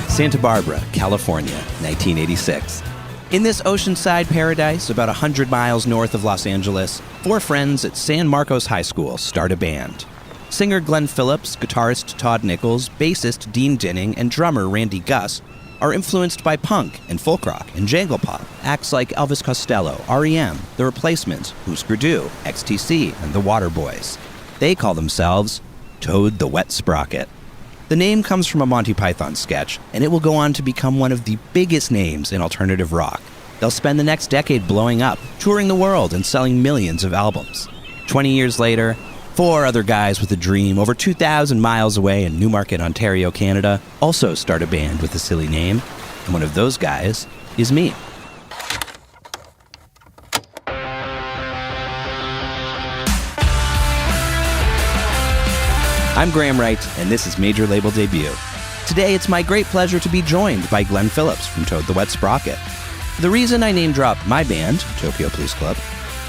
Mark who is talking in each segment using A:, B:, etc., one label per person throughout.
A: Santa Barbara, California, 1986. In this oceanside paradise, about 100 miles north of Los Angeles, four friends at San Marcos High School start a band. Singer Glen Phillips, guitarist Todd Nichols, bassist Dean Dinning, and drummer Randy Gus are influenced by punk and folk rock and jangle pop, acts like Elvis Costello, REM, The Replacements, Husker Du, XTC, and the Waterboys. They call themselves Toad the Wet Sprocket. The name comes from a Monty Python sketch, and it will go on to become one of the biggest names in alternative rock. They'll spend the next decade blowing up, touring the world, and selling millions of albums. 20 years later, four other guys with a dream over 2,000 miles away in Newmarket, Ontario, Canada, also start a band with a silly name, and one of those guys is me. I'm Graham Wright, and this is Major Label Debut. Today, it's my great pleasure to be joined by Glen Phillips from Toad the Wet Sprocket. The reason I name-dropped my band, Tokyo Police Club,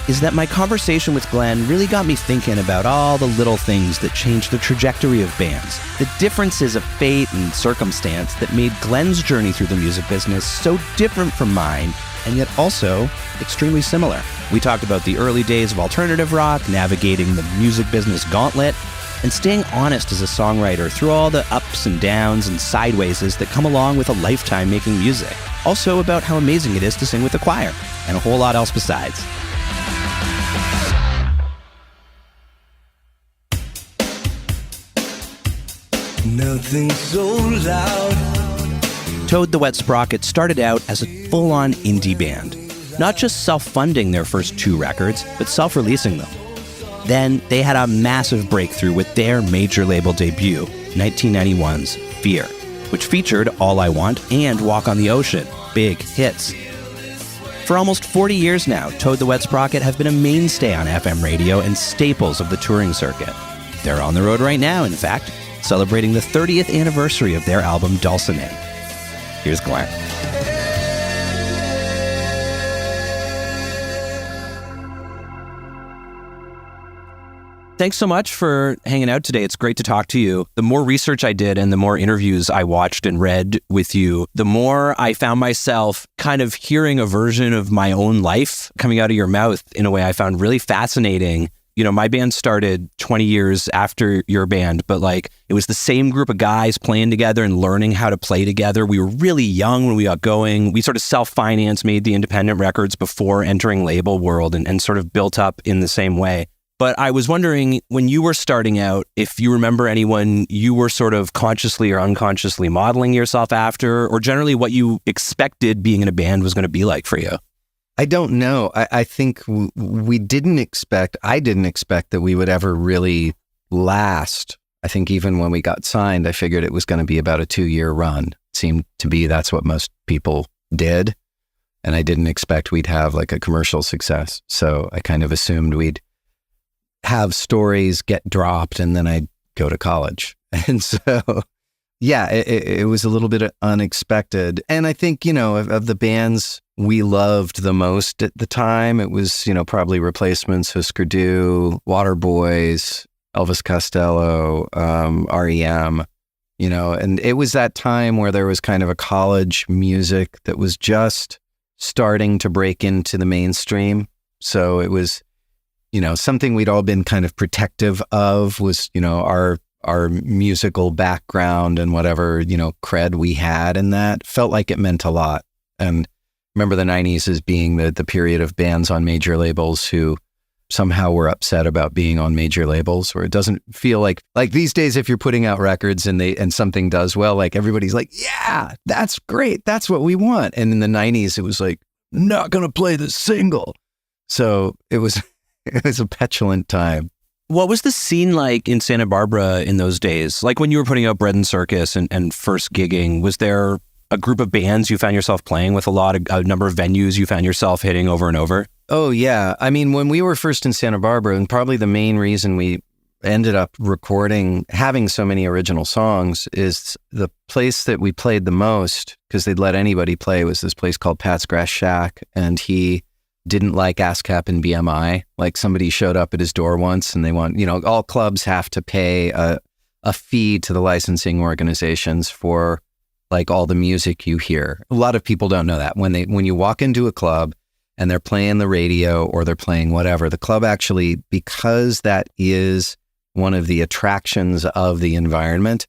A: is that my conversation with Glen really got me thinking about all the little things that changed the trajectory of bands, the differences of fate and circumstance that made Glen's journey through the music business so different from mine, and yet also extremely similar. We talked about the early days of alternative rock, navigating the music business gauntlet, and staying honest as a songwriter through all the ups and downs and sidewayses that come along with a lifetime making music. Also about how amazing it is to sing with a choir, and a whole lot else besides. Nothing so loud. Toad the Wet Sprocket started out as a full-on indie band, not just self-funding their first two records, but self-releasing them. Then they had a massive breakthrough with their major label debut, 1991's Fear, which featured All I Want and Walk on the Ocean, big hits. For almost 40 years now, Toad the Wet Sprocket have been a mainstay on FM radio and staples of the touring circuit. They're on the road right now, in fact, celebrating the 30th anniversary of their album Dulcinea. Here's Glen. Thanks so much for hanging out today. It's great to talk to you. The more research I did and the more interviews I watched and read with you, the more I found myself kind of hearing a version of my own life coming out of your mouth in a way I found really fascinating. You know, my band started 20 years after your band, but like it was the same group of guys playing together and learning how to play together. We were really young when we got going. We sort of self-financed, made the independent records before entering label world and sort of built up in the same way. But I was wondering, when you were starting out, if you remember anyone you were sort of consciously or unconsciously modeling yourself after, or generally what you expected being in a band was going to be like for you.
B: I don't know. I think I didn't expect that we would ever really last. I think even when we got signed, I figured it was going to be about a 2-year run. It seemed to be that's what most people did. And I didn't expect we'd have like a commercial success. So I kind of assumed we'd have stories get dropped and then I'd go to college. And so, yeah, it was a little bit unexpected. And I think, you know, of the bands we loved the most at the time, it was, you know, probably Replacements, Husker Du, Waterboys, Elvis Costello, REM, you know, and it was that time where there was kind of a college music that was just starting to break into the mainstream. So it was, you know, something we'd all been kind of protective of was, you know, our musical background and whatever, you know, cred we had, and that felt like it meant a lot. And remember the 90s as being the period of bands on major labels who somehow were upset about being on major labels, where it doesn't feel like these days, if you're putting out records and something does well, like everybody's like, yeah, that's great. That's what we want. And in the 90s, it was like, not going to play the single. So it was a petulant time.
A: What was the scene like in Santa Barbara in those days? Like when you were putting out Bread and Circus and first gigging, was there a group of bands you found yourself playing with a number of venues you found yourself hitting over and over?
B: Oh, yeah. I mean, when we were first in Santa Barbara, and probably the main reason we ended up having so many original songs is the place that we played the most, because they'd let anybody play, was this place called Pat's Grass Shack. And he didn't like ASCAP and BMI. Like, somebody showed up at his door once and they all clubs have to pay a fee to the licensing organizations for like all the music you hear. A lot of people don't know that. When you walk into a club and they're playing the radio or they're playing whatever, the club actually, because that is one of the attractions of the environment,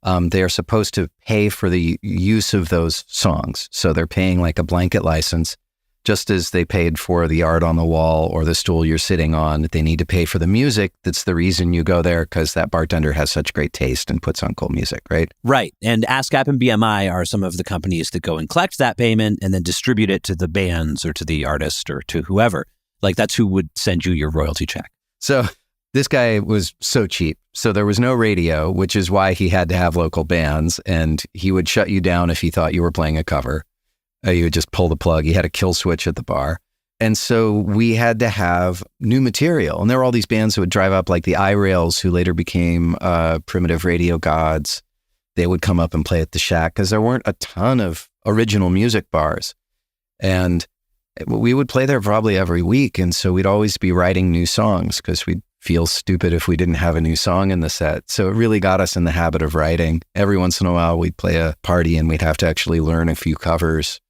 B: they are supposed to pay for the use of those songs. So they're paying like a blanket license, just as they paid for the art on the wall or the stool you're sitting on. They need to pay for the music. That's the reason you go there, because that bartender has such great taste and puts on cool music, right?
A: Right. And ASCAP and BMI are some of the companies that go and collect that payment and then distribute it to the bands or to the artist or to whoever. Like, that's who would send you your royalty check.
B: So this guy was so cheap. So there was no radio, which is why he had to have local bands, and he would shut you down if he thought you were playing a cover. You would just pull the plug. He had a kill switch at the bar. And so we had to have new material. And there were all these bands that would drive up, like the I-Rails, who later became Primitive Radio Gods. They would come up and play at the Shack because there weren't a ton of original music bars. And we would play there probably every week. And so we'd always be writing new songs because we'd feel stupid if we didn't have a new song in the set. So it really got us in the habit of writing. Every once in a while, we'd play a party and we'd have to actually learn a few covers,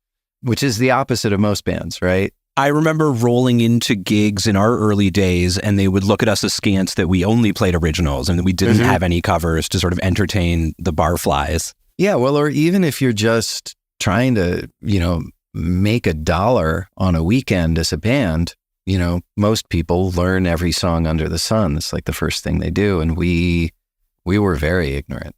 B: which is the opposite of most bands, right?
A: I remember rolling into gigs in our early days and they would look at us askance that we only played originals and that we didn't have any covers to sort of entertain the barflies.
B: Yeah, well, or even if you're just trying to, make $1 on a weekend as a band, most people learn every song under the sun. It's like the first thing they do. And we were very ignorant.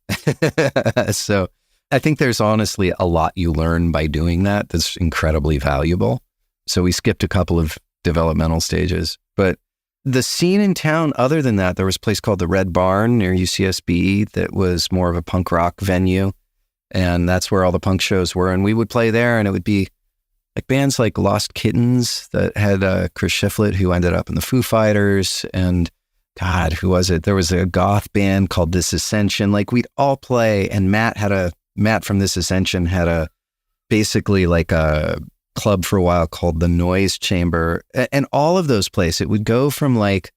B: So I think there's honestly a lot you learn by doing that that's incredibly valuable. So we skipped a couple of developmental stages. But the scene in town, other than that, there was a place called the Red Barn near UCSB that was more of a punk rock venue. And that's where all the punk shows were. And we would play there, and it would be like bands like Lost Kittens that had Chris Shiflett, who ended up in the Foo Fighters. And God, who was it? There was a goth band called This Ascension. Like, we'd all play, and Matt from This Ascension had basically like a club for a while called the Noise Chamber. And all of those places, it would go from like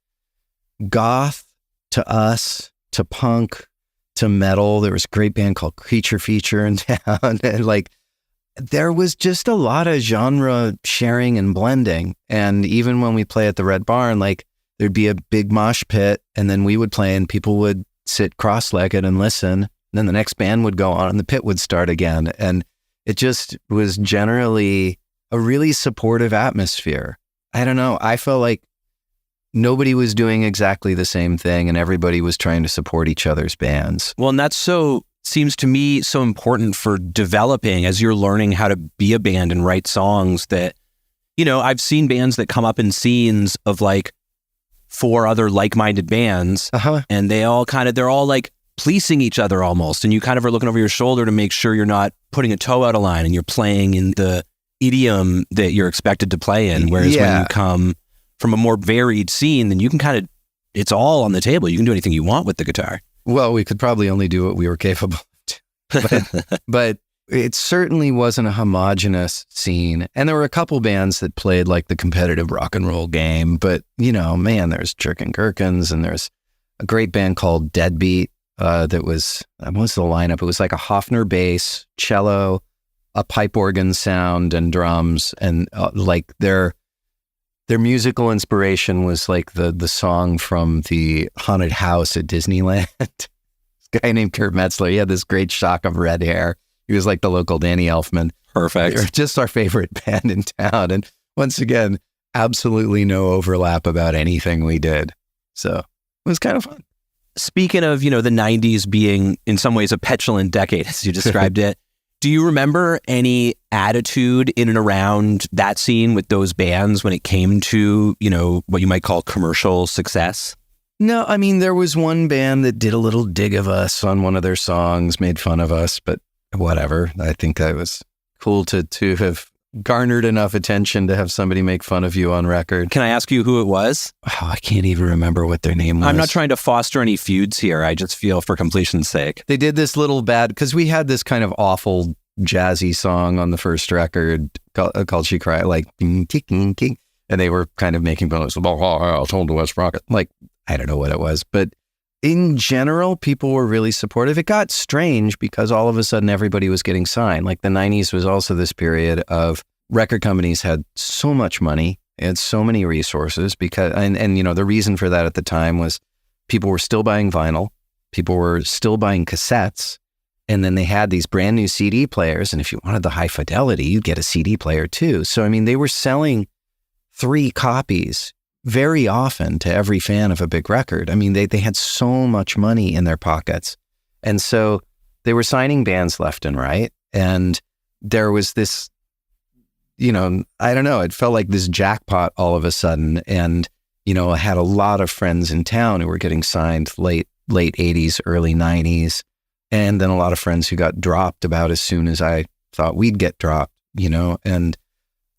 B: goth to us to punk to metal. There was a great band called Creature Feature in town. And like, there was just a lot of genre sharing and blending. And even when we play at the Red Barn, like, there'd be a big mosh pit, and then we would play and people would sit cross-legged and listen. And then the next band would go on and the pit would start again. And it just was generally a really supportive atmosphere. I don't know. I felt like nobody was doing exactly the same thing and everybody was trying to support each other's bands.
A: Well, and that's seems to me so important for developing as you're learning how to be a band and write songs that, I've seen bands that come up in scenes of like 4 other like-minded bands and they're all like policing each other almost. And you kind of are looking over your shoulder to make sure you're not putting a toe out of line and you're playing in the idiom that you're expected to play in. Whereas when you come from a more varied scene, then you can it's all on the table. You can do anything you want with the guitar.
B: Well, we could probably only do what we were capable of. But it certainly wasn't a homogenous scene. And there were a couple bands that played like the competitive rock and roll game. But, there's Jerkin Gherkins, and there's a great band called Deadbeat that was, what was the lineup? It was like a Hofner bass, cello, a pipe organ sound, and drums. And like their musical inspiration was like the song from the haunted house at Disneyland. This guy named Kurt Metzler, he had this great shock of red hair. He was like the local Danny Elfman.
A: Perfect.
B: They were just our favorite band in town. And once again, absolutely no overlap about anything we did. So it was kind of fun.
A: Speaking of, the 90s being in some ways a petulant decade, as you described it, do you remember any attitude in and around that scene with those bands when it came to, what you might call commercial success?
B: No, I mean, there was one band that did a little dig of us on one of their songs, made fun of us, but whatever. I think that was cool to have garnered enough attention to have somebody make fun of you on record.
A: Can I ask you who it was?
B: Oh, I can't even remember what their name was.
A: I'm not trying to foster any feuds here. I just feel for completion's sake.
B: They did this little bad, because we had this kind of awful jazzy song on the first record called She Cried, like, ding, ding, ding, and they were kind of making fun of us. I told the Wet Sprocket. Like, I don't know what it was, but in general, people were really supportive. It got strange because all of a sudden everybody was getting signed. Like the 90s was also this period of record companies had so much money and so many resources because, and you know, the reason for that at the time was people were still buying vinyl, people were still buying cassettes, and then they had these brand new CD players. And if you wanted the high fidelity, you'd get a CD player too. So, I mean, they were selling 3 copies very often to every fan of a big record. I mean, they had so much money in their pockets. And so they were signing bands left and right. And there was this, you know, I don't know, it felt like this jackpot all of a sudden. And, you know, I had a lot of friends in town who were getting signed late 80s, early 90s. And then a lot of friends who got dropped about as soon as I thought we'd get dropped, you know, and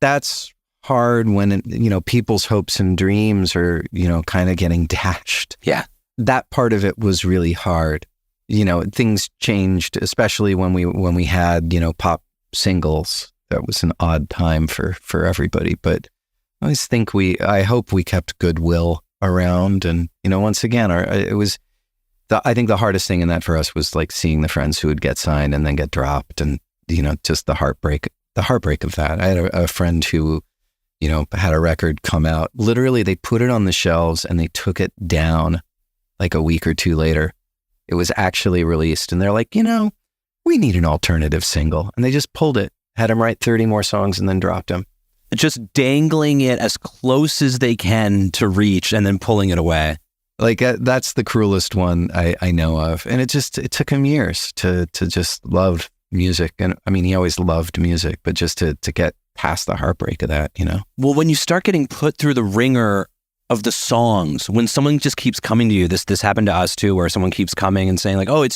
B: that's hard when, you know, people's hopes and dreams are, you know, kind of getting dashed.
A: Yeah.
B: That part of it was really hard. You know, things changed, especially when we had, you know, pop singles. That was an odd time for everybody. But I always think I hope we kept goodwill around. And, you know, once again, I think the hardest thing in that for us was like seeing the friends who would get signed and then get dropped, and, you know, just the heartbreak of that. I had a friend who, you know, had a record come out. Literally, they put it on the shelves and they took it down like a week or 2 later. It was actually released. And they're like, you know, we need an alternative single. And they just pulled it, had him write 30 more songs and then dropped him.
A: Just dangling it as close as they can to reach and then pulling it away.
B: Like, that's the cruelest one I know of. And it took him years to just love music. And I mean, he always loved music, but just to get past the heartbreak of that, you know? Well,
A: when you start getting put through the ringer of the songs, when someone just keeps coming to you, this happened to us too, where someone keeps coming and saying like, oh,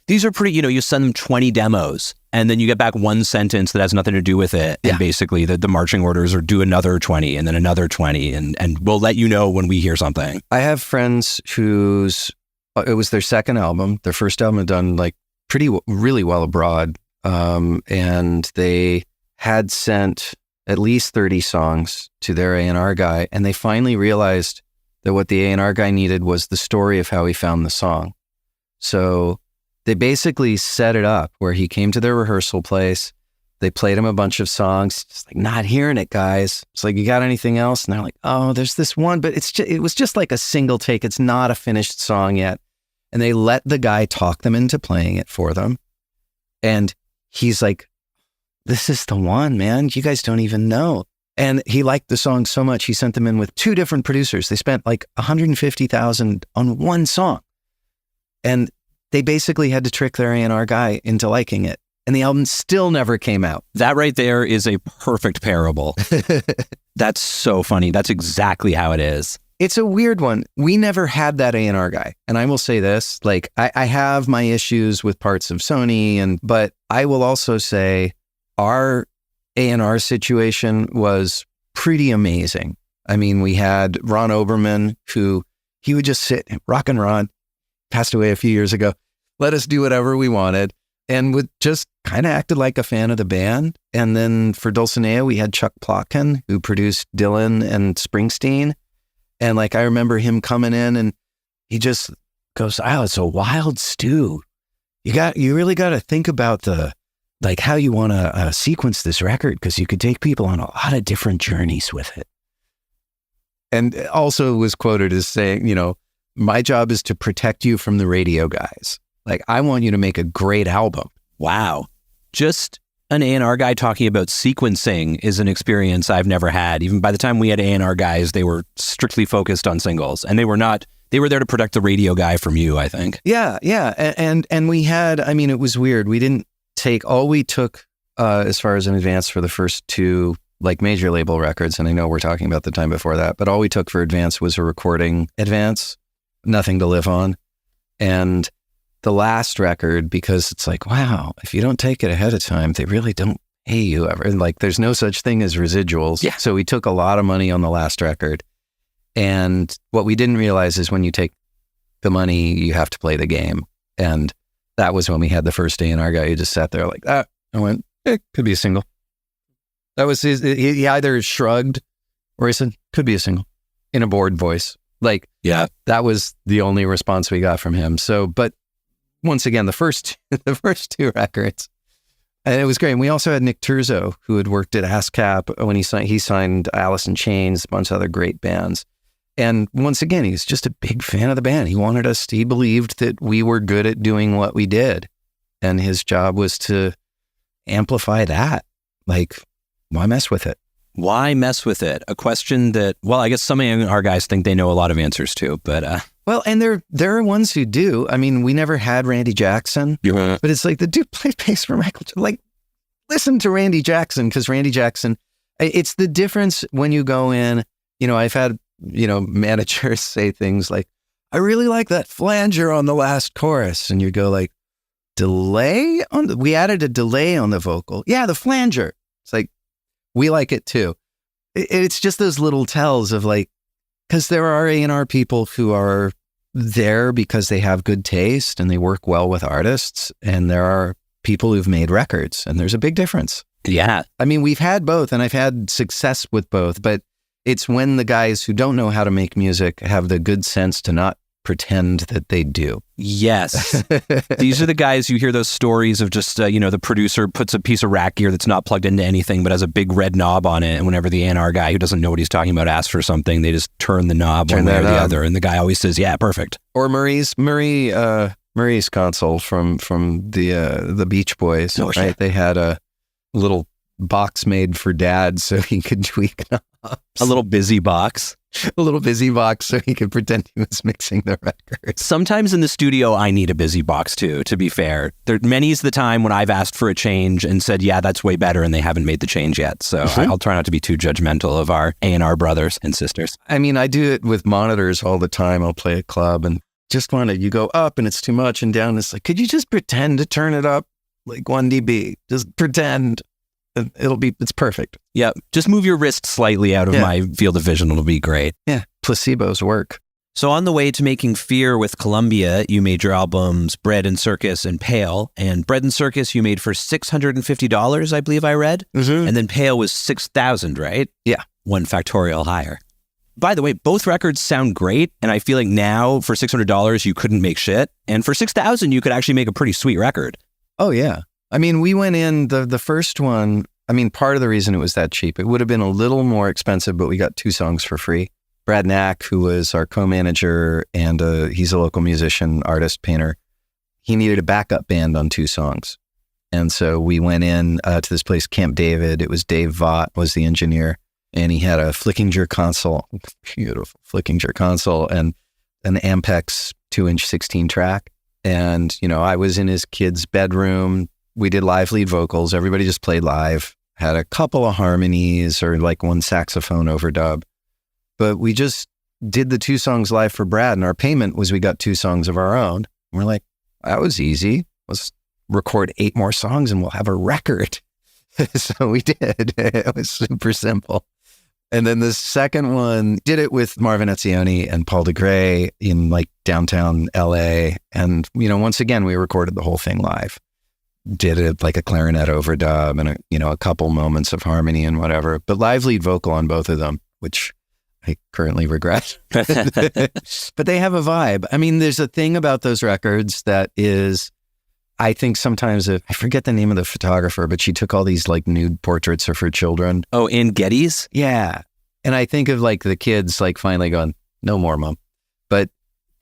A: these are pretty, you know, you send them 20 demos and then you get back one sentence that has nothing to do with it.
B: Yeah.
A: And basically the marching orders are do another 20 and then another 20 and we'll let you know when we hear something.
B: I have friends it was their second album. Their first album had done like really well abroad. And they had sent at least 30 songs to their A&R guy, and they finally realized that what the A&R guy needed was the story of how he found the song. So they basically set it up where he came to their rehearsal place, they played him a bunch of songs, just like, not hearing it, guys. It's like, you got anything else? And they're like, oh, there's this one, but it was just like a single take. It's not a finished song yet. And they let the guy talk them into playing it for them. And he's like, this is the one, man. You guys don't even know. And he liked the song so much, he sent them in with 2 different producers. They spent like $150,000 on one song. And they basically had to trick their A&R guy into liking it. And the album still never came out.
A: That right there is a perfect parable. That's so funny. That's exactly how it is.
B: It's a weird one. We never had that A&R guy. And I will say this, like, I have my issues with parts of Sony, but I will also say our A&R situation was pretty amazing. I mean, we had Ron Oberman, who he would just sit, Rock and Ron, passed away a few years ago, let us do whatever we wanted, and would just kind of acted like a fan of the band. And then for Dulcinea, we had Chuck Plotkin, who produced Dylan and Springsteen. And like, I remember him coming in and he just goes, oh, it's a wild stew. You really got to think about how you want to sequence this record, because you could take people on a lot of different journeys with it. And also was quoted as saying, you know, my job is to protect you from the radio guys. Like, I want you to make a great album.
A: Wow. Just an A&R guy talking about sequencing is an experience I've never had. Even by the time we had A&R guys, they were strictly focused on singles, and they were there to protect the radio guy from you, I think.
B: Yeah. And we had, I mean, it was weird. We didn't take, all we took as far as an advance for the first 2 like major label records, and I know we're talking about the time before that, but all we took for advance was a recording advance, nothing to live on. And the last record, because it's like, wow, if you don't take it ahead of time, they really don't hey, whoever, like there's no such thing as residuals.
A: Yeah.
B: So we took a lot of money on the last record. And what we didn't realize is when you take the money, you have to play the game. And that was when we had the first A&R guy who just sat there like that. I went, could be a single. That was he either shrugged or he said, could be a single in a bored voice. Like,
A: Yeah.
B: that was the only response we got from him. So, but once again, the first two records, and it was great. And we also had Nick Turzo, who had worked at ASCAP when he signed Alice in Chains, a bunch of other great bands. And once again, he was just a big fan of the band. He believed that we were good at doing what we did. And his job was to amplify that. Like, why mess with it?
A: Why mess with it? A question that, well, I guess some of our guys think they know a lot of answers to, but...
B: Well, and there are ones who do. I mean, we never had Randy Jackson, but it's like the dude played bass for Michael. Like, listen to Randy Jackson, because Randy Jackson, it's the difference when you go in, I've had, managers say things like, I really like that flanger on the last chorus. And you go like, we added a delay on the vocal. Yeah, the flanger. It's like, we like it too. It's just those little tells of like, because there are A&R people who are there because they have good taste and they work well with artists. And there are people who've made records, and there's a big difference.
A: Yeah.
B: I mean, we've had both, and I've had success with both, but it's when the guys who don't know how to make music have the good sense to not pretend that they do.
A: Yes. These are the guys, you hear those stories of just, the producer puts a piece of rack gear that's not plugged into anything, but has a big red knob on it. And whenever the A&R guy who doesn't know what he's talking about asks for something, they just turn the knob one way or the other. And the guy always says, yeah, perfect.
B: Or Murray's console from the Beach Boys, right?
A: Shit.
B: They had a little box made for Dad so he could tweak knobs.
A: A little busy box.
B: A little busy box so he could pretend he was mixing the record.
A: Sometimes in the studio, I need a busy box too, to be fair. Many's the time when I've asked for a change and said, yeah, that's way better, and they haven't made the change yet. So I'll try not to be too judgmental of our A&R brothers and sisters.
B: I mean, I do it with monitors all the time. I'll play a club and just you go up and it's too much, and down it's like, could you just pretend to turn it up like 1 dB? Just pretend. It's perfect.
A: Yeah, just move your wrist slightly out of my field of vision. It'll be great.
B: Yeah, placebos work.
A: So on the way to making Fear with Columbia, you made your albums Bread and Circus and Pale. And Bread and Circus you made for $650, I believe I read.
B: Mm-hmm.
A: And then Pale was $6,000, right?
B: Yeah.
A: 1 factorial higher. By the way, both records sound great. And I feel like now for $600, you couldn't make shit. And for $6,000, you could actually make a pretty sweet record.
B: Oh, yeah. I mean, we went in, the first one, I mean, part of the reason it was that cheap, it would have been a little more expensive, but we got 2 songs for free. Brad Knack, who was our co-manager, and he's a local musician, artist, painter. He needed a backup band on 2 songs. And so we went in to this place, Camp David. It was Dave Vaught was the engineer, and he had a Flickinger console, beautiful Flickinger console, and an Ampex 2-inch 16 track. And, I was in his kid's bedroom. We did live lead vocals. Everybody just played live, had a couple of harmonies or like 1 saxophone overdub. But we just did the 2 songs live for Brad, and our payment was we got 2 songs of our own. And we're like, that was easy. Let's record 8 more songs and we'll have a record. So we did. It was super simple. And then the second one, did it with Marvin Etzioni and Paul DeGray in like downtown LA. And, once again, we recorded the whole thing live. Did it like a clarinet overdub and a couple moments of harmony and whatever, but live lead vocal on both of them, which I currently regret. But they have a vibe. I mean, there's a thing about those records that is, I think sometimes, I forget the name of the photographer, but she took all these like nude portraits of her children.
A: Oh, in Getty's?
B: Yeah. And I think of like the kids like finally going, no more, Mom. But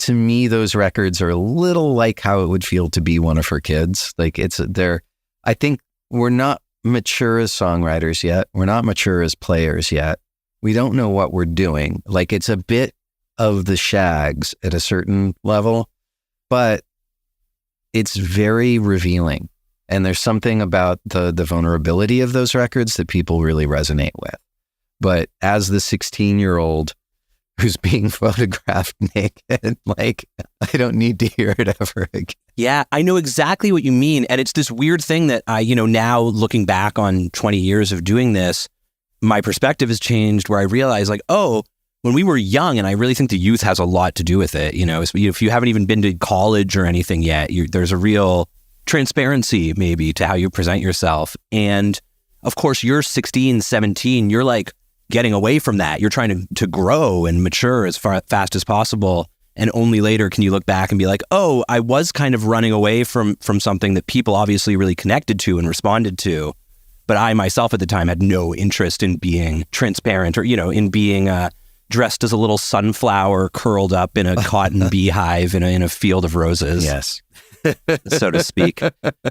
B: to me, those records are a little like how it would feel to be one of her kids. Like I think we're not mature as songwriters yet. We're not mature as players yet. We don't know what we're doing. Like it's a bit of the Shags at a certain level, but it's very revealing. And there's something about the vulnerability of those records that people really resonate with. But as the 16-year-old, who's being photographed naked. Like, I don't need to hear it ever again.
A: Yeah, I know exactly what you mean. And it's this weird thing that I, now looking back on 20 years of doing this, my perspective has changed where I realize like, oh, when we were young, and I really think the youth has a lot to do with it, if you haven't even been to college or anything yet, there's a real transparency maybe to how you present yourself. And of course, you're 16, 17, you're like getting away from that. You're trying to grow and mature as fast as possible. And only later can you look back and be like, oh, I was kind of running away from something that people obviously really connected to and responded to. But I myself at the time had no interest in being transparent or, in being dressed as a little sunflower curled up in a cotton beehive in a field of roses.
B: Yes.
A: So to speak.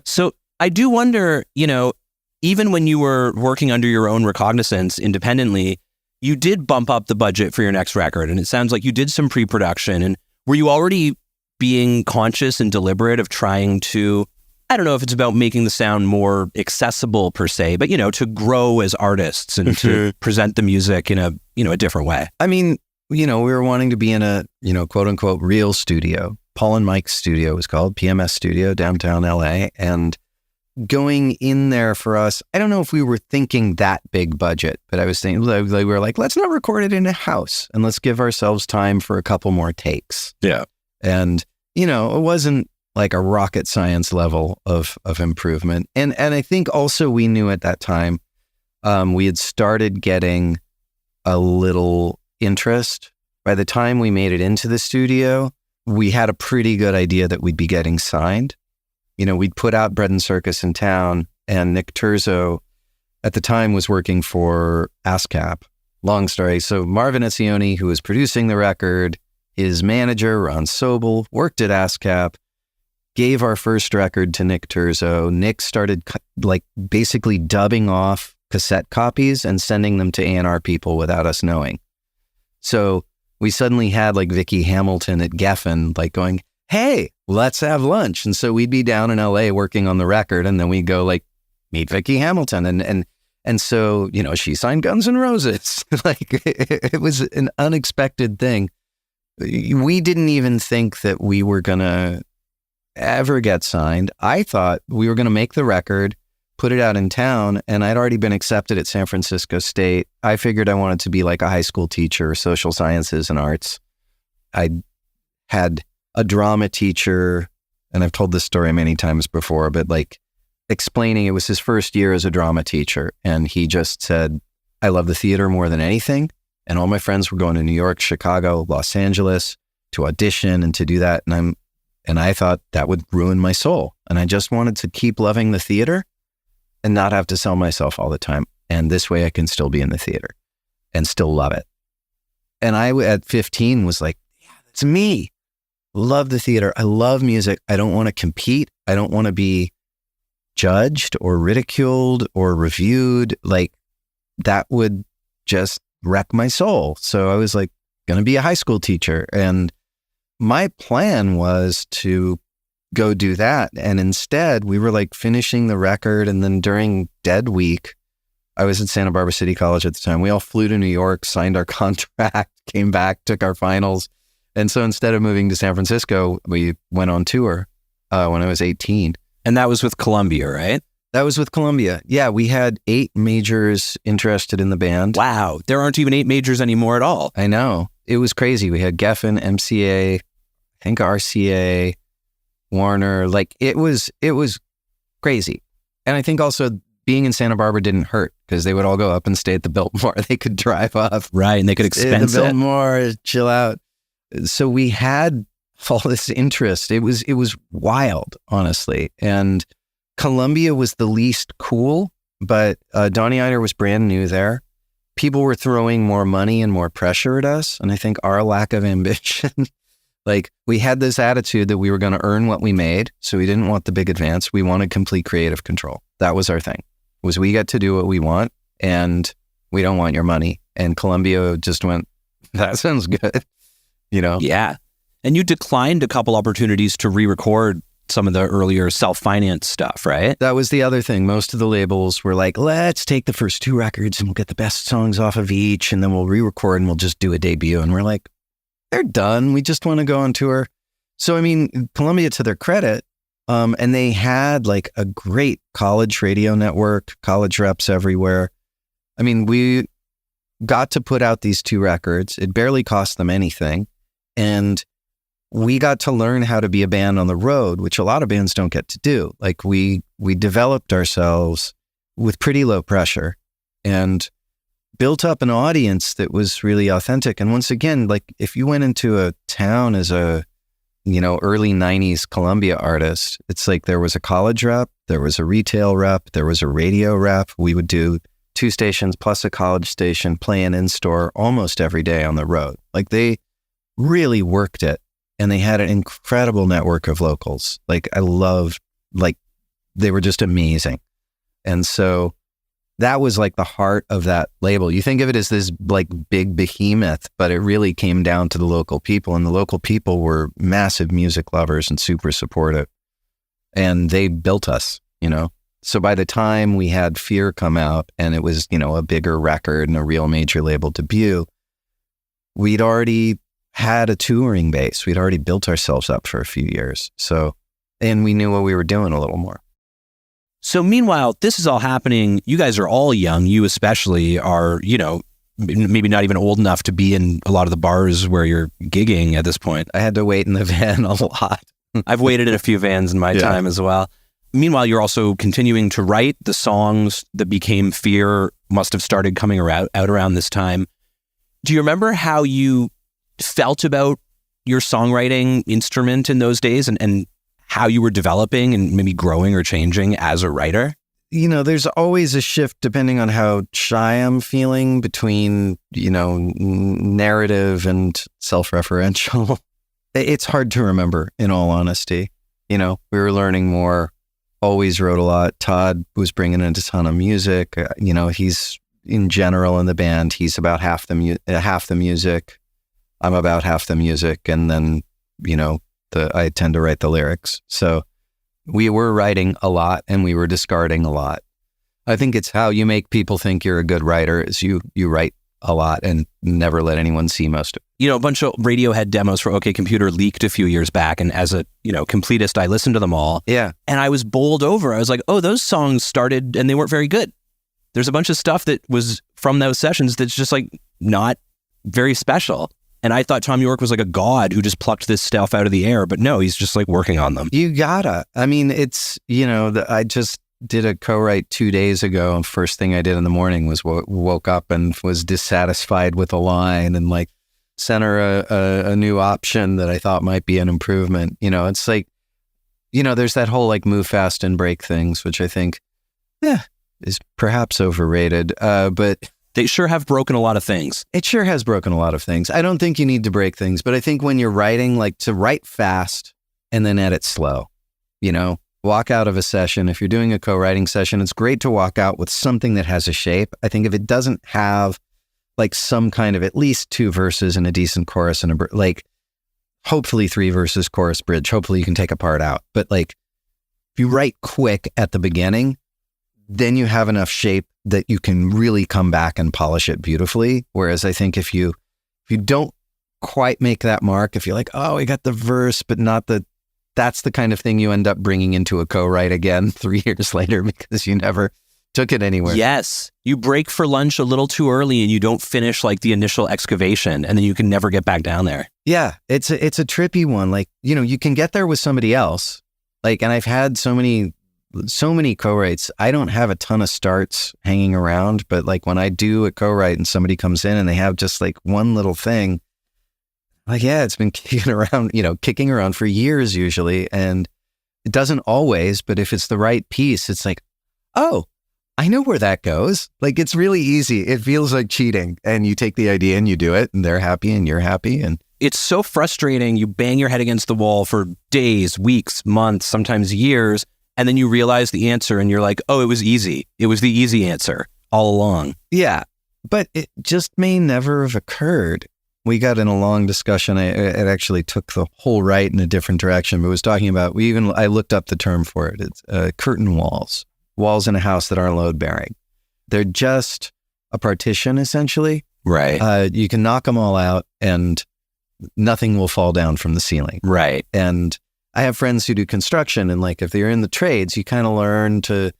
A: So I do wonder, even when you were working under your own recognizance independently, you did bump up the budget for your next record. And it sounds like you did some pre-production. And were you already being conscious and deliberate of trying to, I don't know if it's about making the sound more accessible per se, but, to grow as artists and to present the music in a different way?
B: I mean, we were wanting to be in a, quote unquote, real studio. Paul and Mike's studio was called PMS Studio, downtown LA. And going in there for us, I don't know if we were thinking that big budget, but I was thinking, we were like, let's not record it in a house and let's give ourselves time for a couple more takes.
A: Yeah.
B: And, it wasn't like a rocket science level of improvement. And I think also we knew at that time, we had started getting a little interest. By the time we made it into the studio, we had a pretty good idea that we'd be getting signed. We'd put out Bread and Circus in town, and Nick Terzo at the time was working for ASCAP. Long story. So Marvin Etzioni, who was producing the record, his manager, Ron Sobel, worked at ASCAP, gave our first record to Nick Terzo. Nick started basically dubbing off cassette copies and sending them to A&R people without us knowing. So we suddenly had Vicky Hamilton at Geffen going, hey, let's have lunch. And so we'd be down in LA working on the record, and then we'd go meet Vicky Hamilton. And so, she signed Guns N' Roses. It was an unexpected thing. We didn't even think that we were going to ever get signed. I thought we were going to make the record, put it out in town, and I'd already been accepted at San Francisco State. I figured I wanted to be a high school teacher, social sciences and arts. I had a drama teacher, and I've told this story many times before, but explaining it was his first year as a drama teacher. And he just said, I love the theater more than anything. And all my friends were going to New York, Chicago, Los Angeles to audition and to do that. And I thought that would ruin my soul. And I just wanted to keep loving the theater and not have to sell myself all the time. And this way I can still be in the theater and still love it. And I, at 15, was like, yeah, that's me. Love the theater. I love music. I don't want to compete. I don't want to be judged or ridiculed or reviewed. That would just wreck my soul. So I was going to be a high school teacher. And my plan was to go do that. And instead we were finishing the record. And then during Dead Week, I was at Santa Barbara City College at the time. We all flew to New York, signed our contract, came back, took our finals. And so instead of moving to San Francisco, we went on tour when I was 18.
A: And that was with Columbia, right?
B: That was with Columbia. Yeah, we had 8 majors interested in the band.
A: Wow. There aren't even 8 majors anymore at all.
B: I know. It was crazy. We had Geffen, MCA, I think RCA, Warner. It was crazy. And I think also being in Santa Barbara didn't hurt because they would all go up and stay at the Biltmore. They could drive up.
A: Right. And they could expense
B: the Biltmore, chill out. So we had all this interest. It was wild, honestly. And Columbia was the least cool, but Donnie Ider was brand new there. People were throwing more money and more pressure at us. And I think our lack of ambition, we had this attitude that we were going to earn what we made. So we didn't want the big advance. We wanted complete creative control. That was our thing, was we get to do what we want and we don't want your money. And Columbia just went, that sounds good.
A: Yeah. And you declined a couple opportunities to re-record some of the earlier self-financed stuff, right?
B: That was the other thing. Most of the labels were like, let's take the first 2 records and we'll get the best songs off of each, and then we'll re-record and we'll just do a debut. And we're like, they're done. We just want to go on tour. So, I mean, Columbia, to their credit, and they had like a great college radio network, college reps everywhere. I mean, we got to put out these 2 records. It barely cost them anything. And we got to learn how to be a band on the road, which a lot of bands don't get to do. Like we developed ourselves with pretty low pressure and built up an audience that was really authentic. And once again, like if you went into a town as a, early 90s Columbia artist, it's like there was a college rep, there was a retail rep, there was a radio rep. We would do 2 stations plus a college station, play an in-store almost every day on the road. Like they really worked it. And they had an incredible network of locals. Like they were just amazing. And so that was like the heart of that label. You think of it as this like big behemoth, but it really came down to the local people, and the local people were massive music lovers and super supportive. And they built us, So by the time we had Fear come out and it was, a bigger record and a real major label debut, we'd already had a touring base. We'd already built ourselves up for a few years. So, and we knew what we were doing a little more.
A: So meanwhile, this is all happening. You guys are all young. You especially are, maybe not even old enough to be in a lot of the bars where you're gigging at this point.
B: I had to wait in the van a lot.
A: I've waited in a few vans in my time as well. Meanwhile, you're also continuing to write. The songs that became Fear must have started coming out around this time. Do you remember how you felt about your songwriting instrument in those days and how you were developing and maybe growing or changing as a writer?
B: There's always a shift depending on how shy I'm feeling between, narrative and self-referential. It's hard to remember, in all honesty. We were learning more, always wrote a lot. Todd was bringing in a ton of music. He's in general in the band, he's about half the music. I'm about half the music, and then, I tend to write the lyrics. So we were writing a lot and we were discarding a lot. I think it's how you make people think you're a good writer is you write a lot and never let anyone see most of it.
A: A bunch of Radiohead demos for OK Computer leaked a few years back, and as a, completist, I listened to them all.
B: Yeah.
A: And I was bowled over. I was like, oh, those songs started and they weren't very good. There's a bunch of stuff that was from those sessions that's just like not very special. And I thought Tom York was like a god who just plucked this stuff out of the air, but no, he's just like working on them.
B: You gotta. I mean, it's, I just did a co-write 2 days ago, and first thing I did in the morning was woke up and was dissatisfied with a line and like sent her a new option that I thought might be an improvement. It's like, there's that whole like move fast and break things, which I think, is perhaps overrated. But
A: they sure have broken a lot of things.
B: It sure has broken a lot of things. I don't think you need to break things, but I think when you're writing, like to write fast and then edit slow, walk out of a session. If you're doing a co-writing session, it's great to walk out with something that has a shape. I think if it doesn't have like some kind of at least 2 verses and a decent chorus and hopefully 3 verses, chorus, bridge, hopefully you can take a part out. But like if you write quick at the beginning, then you have enough shape that you can really come back and polish it beautifully. Whereas I think if you don't quite make that mark, if you're like, oh, I got the verse, but not that's the kind of thing you end up bringing into a co-write again 3 years later because you never took it anywhere.
A: Yes. You break for lunch a little too early and you don't finish like the initial excavation, and then you can never get back down there.
B: Yeah. It's a trippy one. Like, you can get there with somebody else. Like, and I've had so many co-writes. I don't have a ton of starts hanging around, but like when I do a co-write and somebody comes in and they have just like one little thing, like, yeah, it's been kicking around for years usually. And it doesn't always, but if it's the right piece, it's like, oh, I know where that goes. Like, it's really easy. It feels like cheating, and you take the idea and you do it, and they're happy and you're happy. And
A: it's so frustrating. You bang your head against the wall for days, weeks, months, sometimes years. And then you realize the answer and you're like, oh, it was easy. It was the easy answer all along.
B: Yeah, but it just may never have occurred. we got in a long discussion. It actually took the whole right in a different direction, but it was talking about, I looked up the term for it. It's curtain walls in a house that aren't load bearing. They're just a partition, essentially.
A: Right.
B: You can knock them all out and nothing will fall down from the ceiling.
A: Right.
B: And I have friends who do construction, and like if they're in the trades, you kind of learn to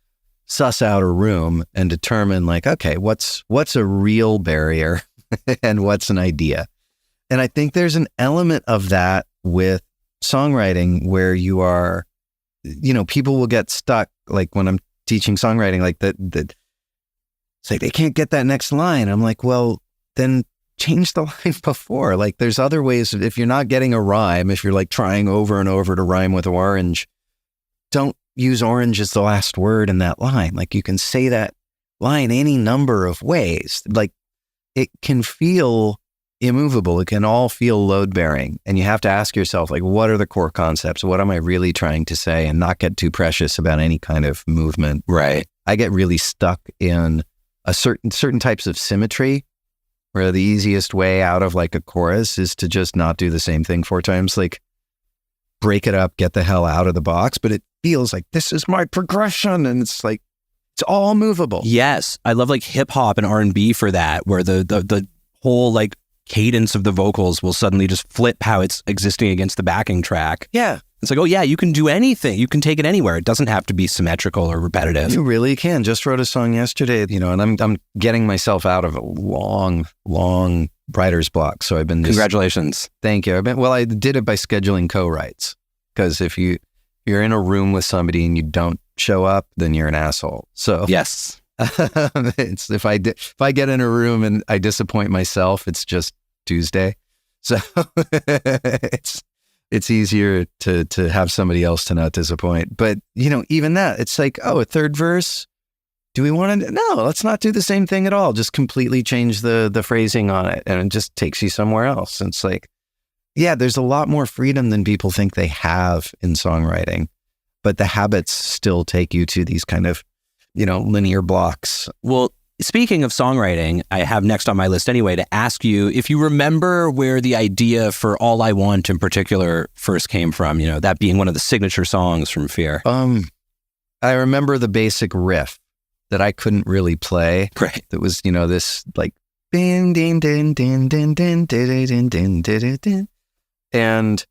B: suss out a room and determine like, okay, what's a real barrier and what's an idea. And I think there's an element of that with songwriting where you are, people will get stuck. Like when I'm teaching songwriting, like that it's like they can't get that next line. I'm like, well, then change the line before. Like there's other ways. If you're not getting a rhyme, if you're like trying over and over to rhyme with orange, don't use orange as the last word in that line. Like you can say that line any number of ways. Like it can feel immovable. It can all feel load bearing. And you have to ask yourself, like, what are the core concepts? What am I really trying to say? And not get too precious about any kind of movement.
A: Right.
B: I get really stuck in a certain types of symmetry, where the easiest way out of like a chorus is to just not do the same thing 4 times, like break it up, get the hell out of the box. But it feels like this is my progression, and it's like, it's all movable.
A: Yes. I love like hip hop and R&B for that, where the whole like cadence of the vocals will suddenly just flip how it's existing against the backing track.
B: Yeah.
A: It's like, oh yeah, you can do anything. You can take it anywhere. It doesn't have to be symmetrical or repetitive.
B: You really can. Just wrote a song yesterday, and I'm getting myself out of a long writer's block. So I've been
A: Congratulations.
B: Thank you. I did it by scheduling co-writes, because if you're in a room with somebody and you don't show up, then you're an asshole. So
A: yes,
B: it's if I get in a room and I disappoint myself, it's just Tuesday. So it's easier to have somebody else to not disappoint. But, even that, it's like, oh, a third verse. Do we want to? No, let's not do the same thing at all. Just completely change the phrasing on it, and it just takes you somewhere else. And it's like, yeah, there's a lot more freedom than people think they have in songwriting, but the habits still take you to these kind of, linear blocks.
A: Well, speaking of songwriting, I have next on my list anyway to ask you if you remember where the idea for All I Want in particular first came from, that being one of the signature songs from Fear.
B: I remember the basic riff that I couldn't really play.
A: Right.
B: That was, this like, din, din, din, din, din, din, din, din, din, din. And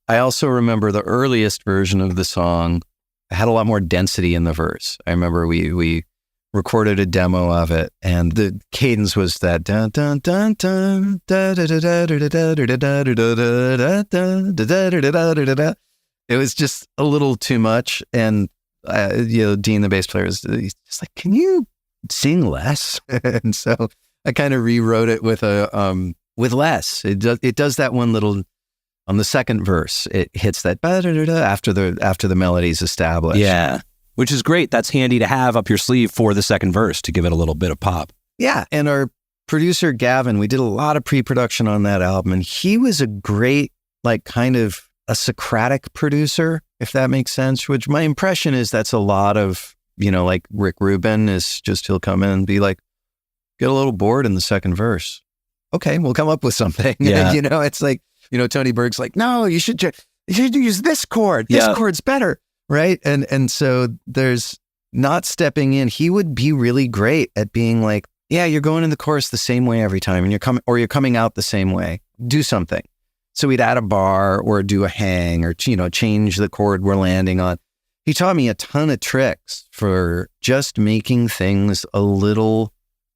B: I also remember the earliest version of the song had a lot more density in the verse. I remember we recorded a demo of it, and the cadence was that dun dun dun dun da da da da da da da da da da da. It was just a little too much, and Dean, the bass player, is just like, "Can you sing less?" And so I kind of rewrote it with less. It does that one little. On the second verse, it hits that after the melody's established.
A: Yeah, which is great. That's handy to have up your sleeve for the second verse to give it a little bit of pop.
B: Yeah, and our producer Gavin, we did a lot of pre-production on that album, and he was a great, like, kind of a Socratic producer, if that makes sense. Which my impression is that's a lot of, like Rick Rubin is just, he'll come in and be like, get a little bored in the second verse. Okay, we'll come up with something.
A: Yeah.
B: It's like. Tony Berg's like, no, you should use this chord. This chord's better, right? And so there's not stepping in. He would be really great at being like, yeah, you're going in the chorus the same way every time, and you're coming out the same way. Do something. So we'd add a bar or do a hang or change the chord we're landing on. He taught me a ton of tricks for just making things a little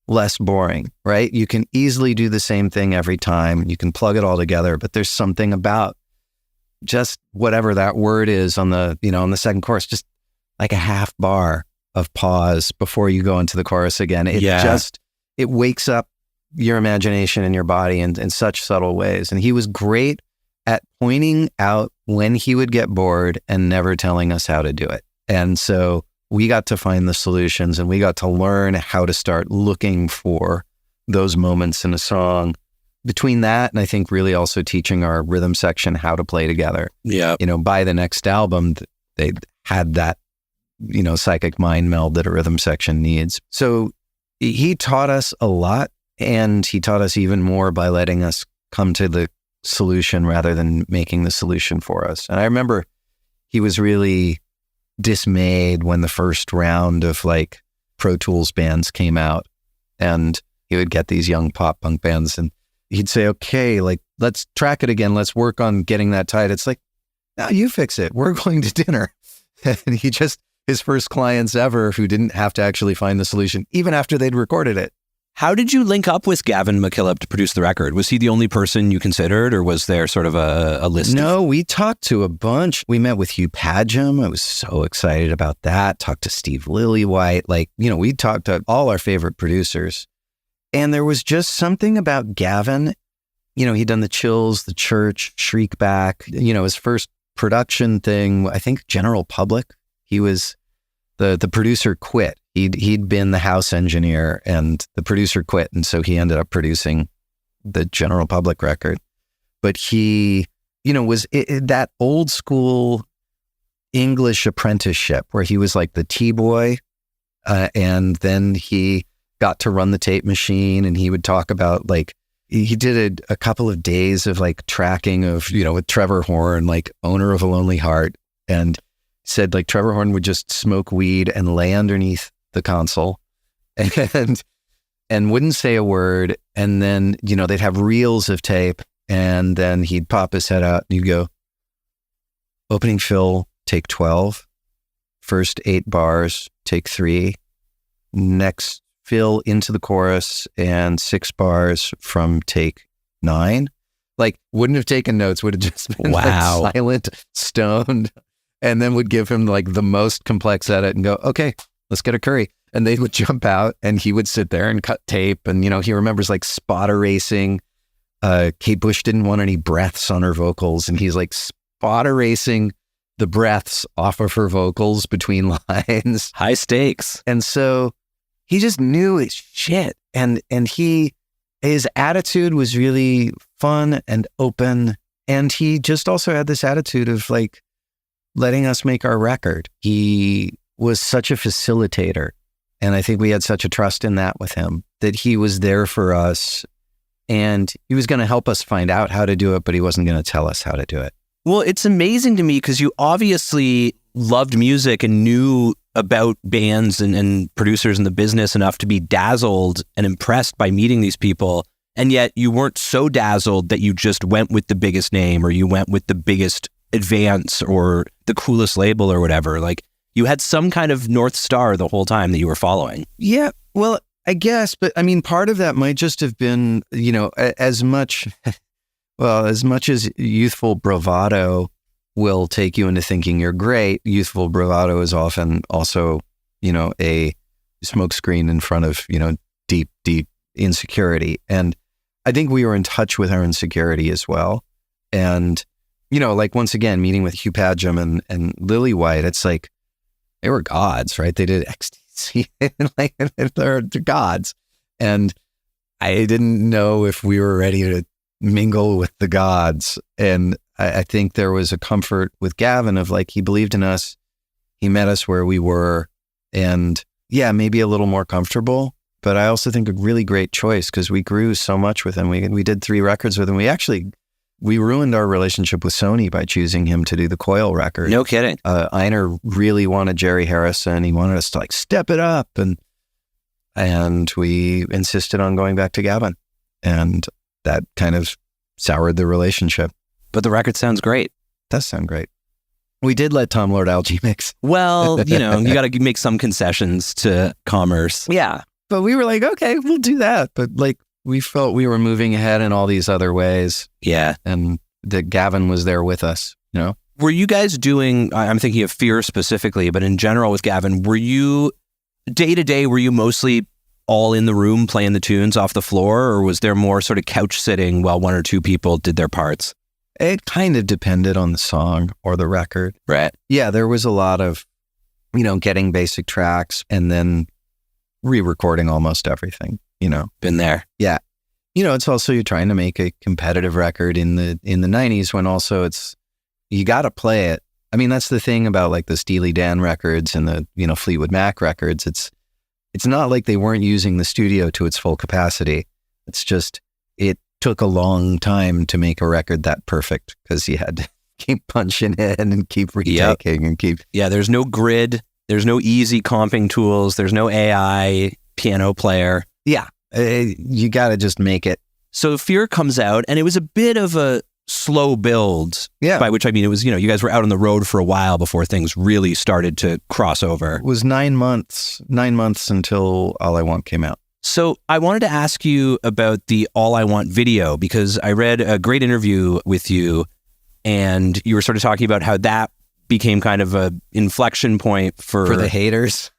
B: less boring, right? You can easily do the same thing every time. You can plug it all together, but there's something about just whatever that word is on the, on the second chorus, just like a half bar of pause before you go into the chorus again. It wakes up your imagination and your body in such subtle ways. And he was great at pointing out when he would get bored and never telling us how to do it. And so we got to find the solutions, and we got to learn how to start looking for those moments in a song. Between that, and I think really also teaching our rhythm section how to play together.
A: Yeah.
B: By the next album, they had that, psychic mind meld that a rhythm section needs. So he taught us a lot, and he taught us even more by letting us come to the solution rather than making the solution for us. And I remember he was really dismayed when the first round of like Pro Tools bands came out, and he would get these young pop punk bands and he'd say, okay, like, let's track it again. Let's work on getting that tight. It's like, no, you fix it. We're going to dinner. And his first clients ever who didn't have to actually find the solution, even after they'd recorded it.
A: How did you link up with Gavin McKillop to produce the record? Was he the only person you considered, or was there sort of a list?
B: No, we talked to a bunch. We met with Hugh Padgham. I was so excited about that. Talked to Steve Lillywhite. Like, we talked to all our favorite producers. And there was just something about Gavin. He'd done The Chills, The Church, Shriek Back. His first production thing, I think General Public. He was the producer quit. He'd been the house engineer and the producer quit. And so he ended up producing the General Public record. But he, was that old school English apprenticeship where he was like the T-boy. And then he got to run the tape machine, and he would talk about like, he did a couple of days of like tracking of, with Trevor Horn, like Owner of a Lonely Heart. And said like Trevor Horn would just smoke weed and lay underneath the console and wouldn't say a word. And then, they'd have reels of tape, and then he'd pop his head out and he'd go, opening fill, take 12, first 8 bars, take 3, next fill into the chorus and 6 bars from take 9. Like, wouldn't have taken notes, would have just been
A: wow.
B: like silent, stoned. And then would give him like the most complex edit and go, okay, let's get a curry. And they would jump out and he would sit there and cut tape. And, he remembers like spot erasing. Kate Bush didn't want any breaths on her vocals. And he's like spot erasing the breaths off of her vocals between lines.
A: High stakes.
B: And so he just knew his shit. And his attitude was really fun and open. And he just also had this attitude of like, letting us make our record. He was such a facilitator. And I think we had such a trust in that with him, that he was there for us and he was going to help us find out how to do it, but he wasn't going to tell us how to do it.
A: Well, it's amazing to me because you obviously loved music and knew about bands and producers in the business enough to be dazzled and impressed by meeting these people. And yet you weren't so dazzled that you just went with the biggest name or you went with the biggest advance or the coolest label or whatever. Like, you had some kind of North Star the whole time that you were following.
B: Yeah, well, I guess, but I mean, part of that might just have been, as much as youthful bravado will take you into thinking you're great, youthful bravado is often also, a smokescreen in front of, deep, deep insecurity. And I think we were in touch with our insecurity as well. And like once again, meeting with Hugh Padgham and Lillywhite, it's like, they were gods, right? They did ecstasy, like they're gods. And I didn't know if we were ready to mingle with the gods. And I think there was a comfort with Gavin of like, he believed in us. He met us where we were. And yeah, maybe a little more comfortable. But I also think a really great choice because we grew so much with him. We did 3 records with him. We ruined our relationship with Sony by choosing him to do the Coil record.
A: No kidding.
B: Einar really wanted Jerry Harrison. He wanted us to like step it up. And we insisted on going back to Gavin. And that kind of soured the relationship.
A: But the record sounds great.
B: It does sound great. We did let Tom Lord Alge mix.
A: Well, you got to make some concessions to commerce.
B: Yeah. But we were like, okay, we'll do that. But like, we felt we were moving ahead in all these other ways.
A: Yeah.
B: And that Gavin was there with us,
A: Were you guys doing, I'm thinking of Fear specifically, but in general with Gavin, were you, day to day, were you mostly all in the room playing the tunes off the floor, or was there more sort of couch sitting while 1 or 2 people did their parts?
B: It kind of depended on the song or the record.
A: Right.
B: Yeah, there was a lot of, getting basic tracks and then re-recording almost everything.
A: Been there.
B: Yeah. It's also, you're trying to make a competitive record in the 90s when also you got to play it. I mean, that's the thing about like the Steely Dan records and the, Fleetwood Mac records. It's not like they weren't using the studio to its full capacity. It's just, it took a long time to make a record that perfect because you had to keep punching in and keep retaking and keep...
A: Yeah, there's no grid. There's no easy comping tools. There's no AI piano player.
B: Yeah, you got to just make it.
A: So Fear comes out, and it was a bit of a slow build.
B: Yeah.
A: By which I mean it was, you guys were out on the road for a while before things really started to cross over.
B: It was 9 months until All I Want came out.
A: So I wanted to ask you about the All I Want video, because I read a great interview with you, and you were sort of talking about how that became kind of a inflection point for
B: the haters.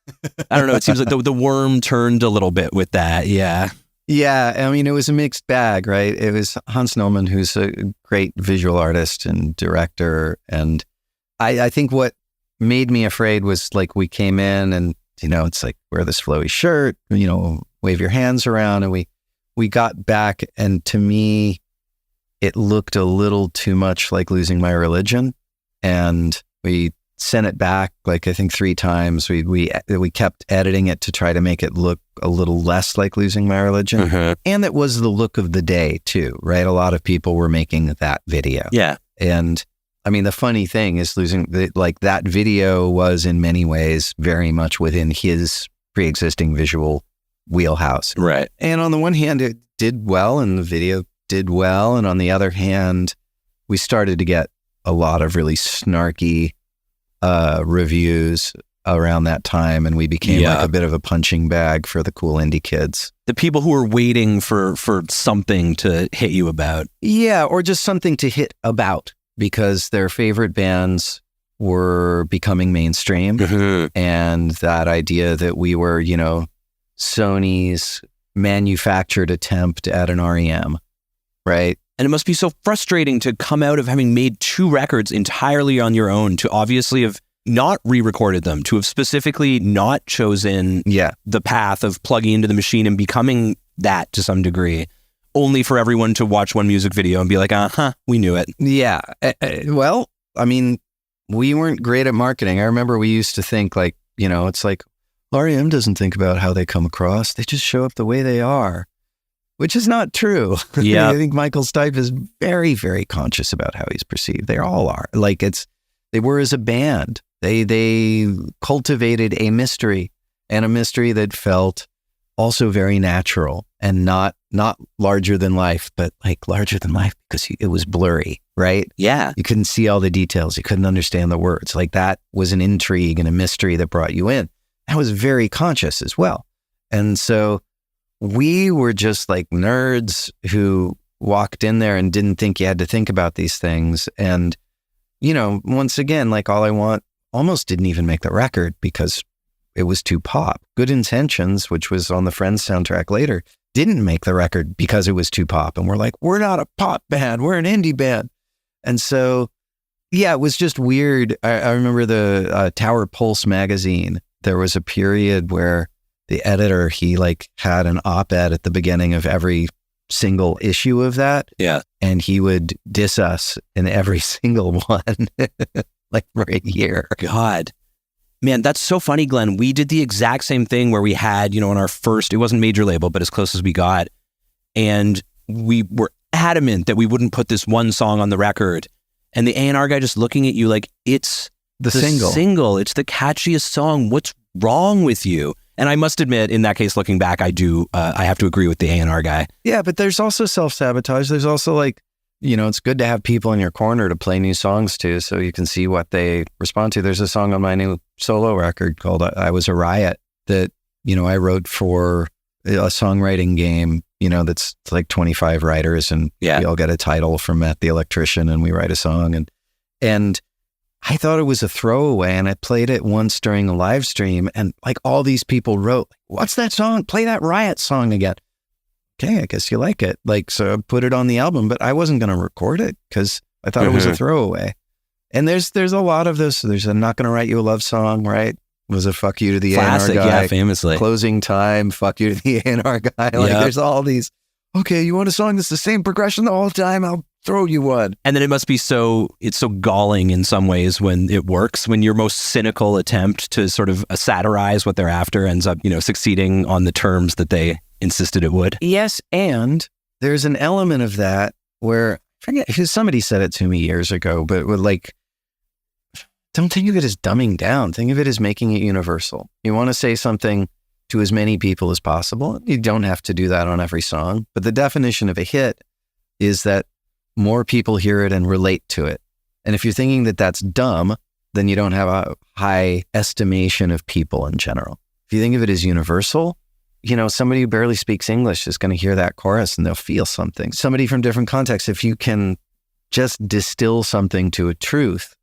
A: I don't know. It seems like the worm turned a little bit with that. Yeah.
B: Yeah. I mean, it was a mixed bag, right? It was Hans Nolman, who's a great visual artist and director. And I think what made me afraid was like, we came in and, it's like, wear this flowy shirt, wave your hands around. And we got back, and to me, it looked a little too much like Losing My Religion. And we sent it back, like, I think 3 times. We kept editing it to try to make it look a little less like Losing My Religion.
A: Mm-hmm.
B: And it was the look of the day too, right? A lot of people were making that video.
A: Yeah.
B: And I mean, the funny thing is that video was in many ways very much within his pre-existing visual wheelhouse.
A: Right.
B: And on the one hand, it did well and the video did well. And on the other hand, we started to get a lot of really snarky reviews around that time, and we became like a bit of a punching bag for the cool indie kids.
A: The people who were waiting for something to hit you about.
B: Yeah, or just something to hit about, because their favorite bands were becoming mainstream.
A: Mm-hmm.
B: And that idea that we were, Sony's manufactured attempt at an REM, right?
A: And it must be so frustrating to come out of having made 2 records entirely on your own, to obviously have not re-recorded them, to have specifically not chosen the path of plugging into the machine and becoming that to some degree, only for everyone to watch one music video and be like, we knew it.
B: Yeah. Well, I mean, we weren't great at marketing. I remember we used to think like, it's like, REM doesn't think about how they come across. They just show up the way they are. Which is not true.
A: Yeah.
B: I think Michael Stipe is very, very conscious about how he's perceived. They all are. Like they were as a band. They cultivated a mystery, and a mystery that felt also very natural and not larger than life, but like larger than life because it was blurry, right?
A: Yeah.
B: You couldn't see all the details. You couldn't understand the words. Like that was an intrigue and a mystery that brought you in. That was very conscious as well. And so we were just like nerds who walked in there and didn't think you had to think about these things. And, once again, like All I Want almost didn't even make the record because it was too pop. Good Intentions, which was on the Friends soundtrack later, didn't make the record because it was too pop. And we're like, we're not a pop band, we're an indie band. And so, yeah, it was just weird. I remember the Tower Pulse magazine. There was a period where the editor, he like had an op-ed at the beginning of every single issue of that.
A: Yeah.
B: And he would diss us in every single one, like for a year.
A: God. Man, that's so funny, Glenn. We did the exact same thing where we had, on our first, it wasn't major label, but as close as we got. And we were adamant that we wouldn't put this one song on the record. And the A&R guy just looking at you like, it's the single. It's the catchiest song. What's wrong with you? And I must admit, in that case, looking back, I have to agree with the A&R guy.
B: Yeah, but there's also self-sabotage. There's also like, it's good to have people in your corner to play new songs to so you can see what they respond to. There's a song on my new solo record called I Was a Riot that, I wrote for a songwriting game, that's like 25 writers and we all get a title from Matt the Electrician and we write a song. And I thought it was a throwaway, and I played it once during a live stream, and like all these people wrote, what's that song? Play that Riot song again. Okay, I guess you like it. Like, so I put it on the album, but I wasn't going to record it because I thought it was a throwaway. And there's a lot of those. There's I'm Not Gonna Write You a Love Song, right? Was a fuck you to the
A: Classic,
B: A&R guy.
A: yeah, famously.
B: Closing Time, fuck you to the A&R guy. Like, there's all these, okay, you want a song that's the same progression the whole time? I'll throw you one.
A: And then it must be it's so galling in some ways when it works, when your most cynical attempt to sort of satirize what they're after ends up, succeeding on the terms that they insisted it would.
B: Yes, and there's an element of that where, I forget, somebody said it to me years ago, but with like, don't think of it as dumbing down. Think of it as making it universal. You want to say something to as many people as possible. You don't have to do that on every song, but the definition of a hit is that more people hear it and relate to it. And if you're thinking that that's dumb, then you don't have a high estimation of people in general. If you think of it as universal, somebody who barely speaks English is going to hear that chorus and they'll feel something. Somebody from different contexts, if you can just distill something to a truth,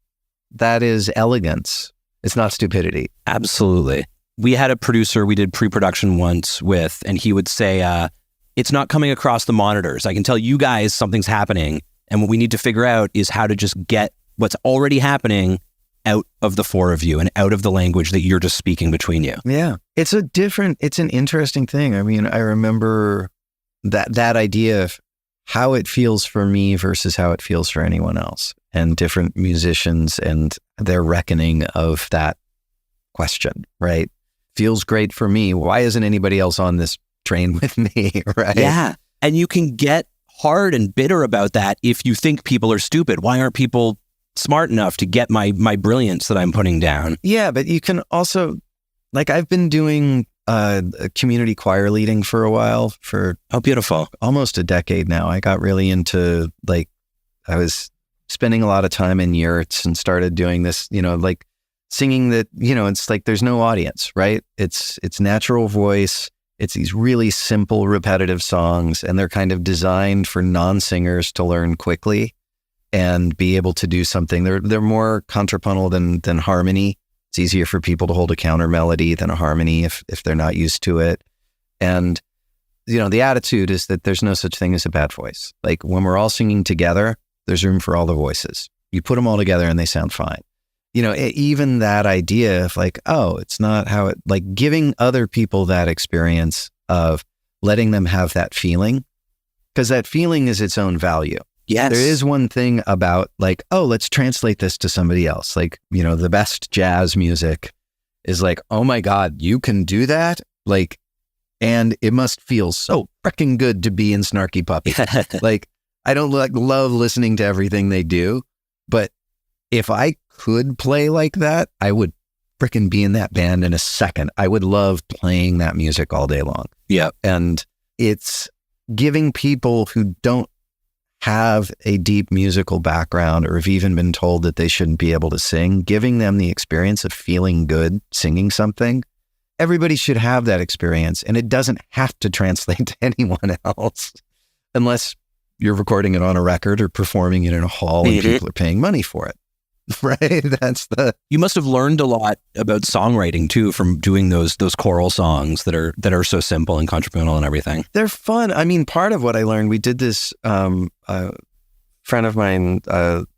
B: that is elegance. It's not stupidity.
A: Absolutely. We had a producer we did pre-production once with, and he would say, it's not coming across the monitors. I can tell you guys something's happening. And what we need to figure out is how to just get what's already happening out of the four of you and out of the language that you're just speaking between you.
B: Yeah. It's an interesting thing. I mean, I remember that idea of how it feels for me versus how it feels for anyone else, and different musicians and their reckoning of that question, right? Feels great for me. Why isn't anybody else on this train with me, right?
A: Yeah. And you can get hard and bitter about that if you think people are stupid. Why aren't people smart enough to get my brilliance that I'm putting down?
B: Yeah, but you can also, like, I've been doing community choir leading for a while, for
A: beautiful,
B: almost a decade now. I got really into, like, I was spending a lot of time in yurts and started doing this, like singing that, it's like there's no audience, right? It's natural voice. It's these really simple, repetitive songs, and they're kind of designed for non-singers to learn quickly and be able to do something. They're more contrapuntal than harmony. It's easier for people to hold a counter melody than a harmony if they're not used to it. And, the attitude is that there's no such thing as a bad voice. Like, when we're all singing together, there's room for all the voices. You put them all together and they sound fine. Even that idea of like, oh, it's not how it, like, giving other people that experience of letting them have that feeling, because that feeling is its own value.
A: Yes.
B: There is one thing about, like, oh, let's translate this to somebody else. Like, the best jazz music is like, oh my God, you can do that? Like, and it must feel so freaking good to be in Snarky Puppy. Like, I don't love listening to everything they do, but if I could play like that, I would freaking be in that band in a second. I would love playing that music all day long.
A: Yeah.
B: And it's giving people who don't have a deep musical background, or have even been told that they shouldn't be able to sing, giving them the experience of feeling good singing something. Everybody should have that experience, and it doesn't have to translate to anyone else unless you're recording it on a record or performing it in a hall and people are paying money for it. Right? You
A: must have learned a lot about songwriting too from doing those choral songs that are so simple and contrapuntal and everything.
B: They're fun. I mean, part of what I learned, we did this, friend of mine,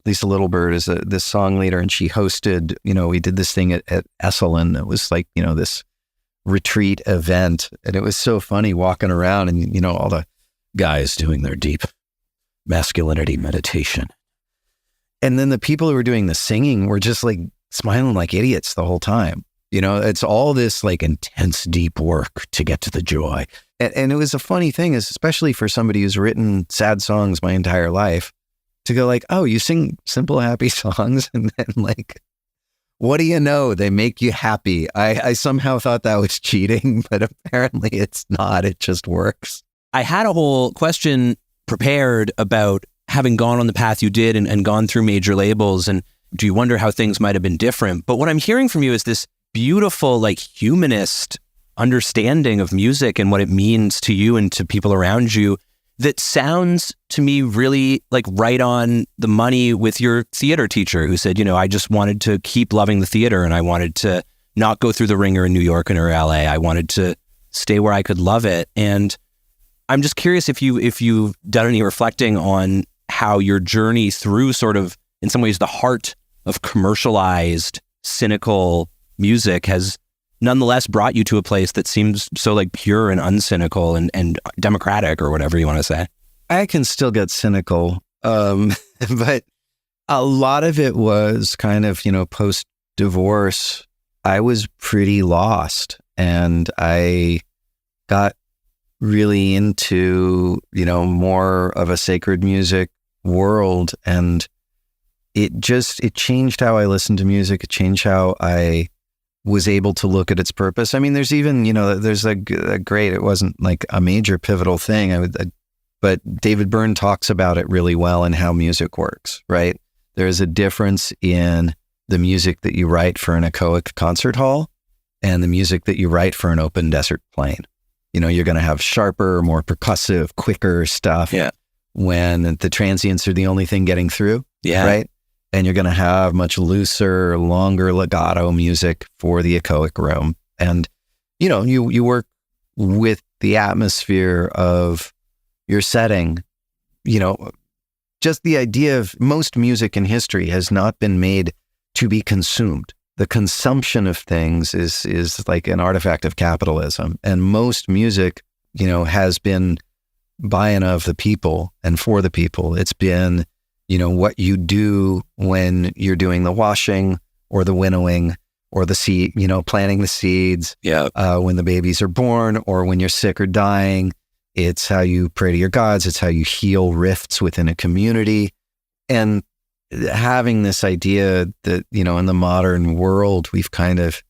B: Lisa Littlebird, is this song leader, and she hosted, we did this thing at Esalen. It was like, this retreat event, and it was so funny walking around and, all the guys doing their deep masculinity meditation. And then the people who were doing the singing were just like smiling like idiots the whole time. It's all this like intense, deep work to get to the joy. And it was a funny thing, especially for somebody who's written sad songs my entire life, to go like, oh, you sing simple, happy songs. And then like, what do you know? They make you happy. I somehow thought that was cheating, but apparently it's not. It just works.
A: I had a whole question prepared about having gone on the path you did and gone through major labels, and do you wonder how things might have been different? But what I'm hearing from you is this beautiful, like, humanist understanding of music and what it means to you and to people around you that sounds to me really like right on the money with your theater teacher who said, I just wanted to keep loving the theater, and I wanted to not go through the ringer in New York and or LA. I wanted to stay where I could love it. And I'm just curious if you've done any reflecting on how your journey through sort of, in some ways, the heart of commercialized, cynical music has nonetheless brought you to a place that seems so like pure and uncynical and democratic, or whatever you want to say.
B: I can still get cynical, but a lot of it was kind of, post-divorce, I was pretty lost, and I got really into, more of a sacred music world. And it changed how I listened to music. It changed how I was able to look at its purpose. I mean, there's even, there's a great, it wasn't like a major pivotal thing. But David Byrne talks about it really well and how music works, right? There's a difference in the music that you write for an echoic concert hall and the music that you write for an open desert plain. You're going to have sharper, more percussive, quicker stuff when the transients are the only thing getting through, right? And you're going to have much looser, longer legato music for the echoic room. And, you work with the atmosphere of your setting. Just the idea of most music in history has not been made to be consumed. The consumption of things is like an artifact of capitalism. And most music, has been by and of the people and for the people. It's been, what you do when you're doing the washing or the winnowing or the seed, planting the seeds, when the babies are born or when you're sick or dying. It's how you pray to your gods. It's how you heal rifts within a community. And having this idea that, in the modern world, we've kind of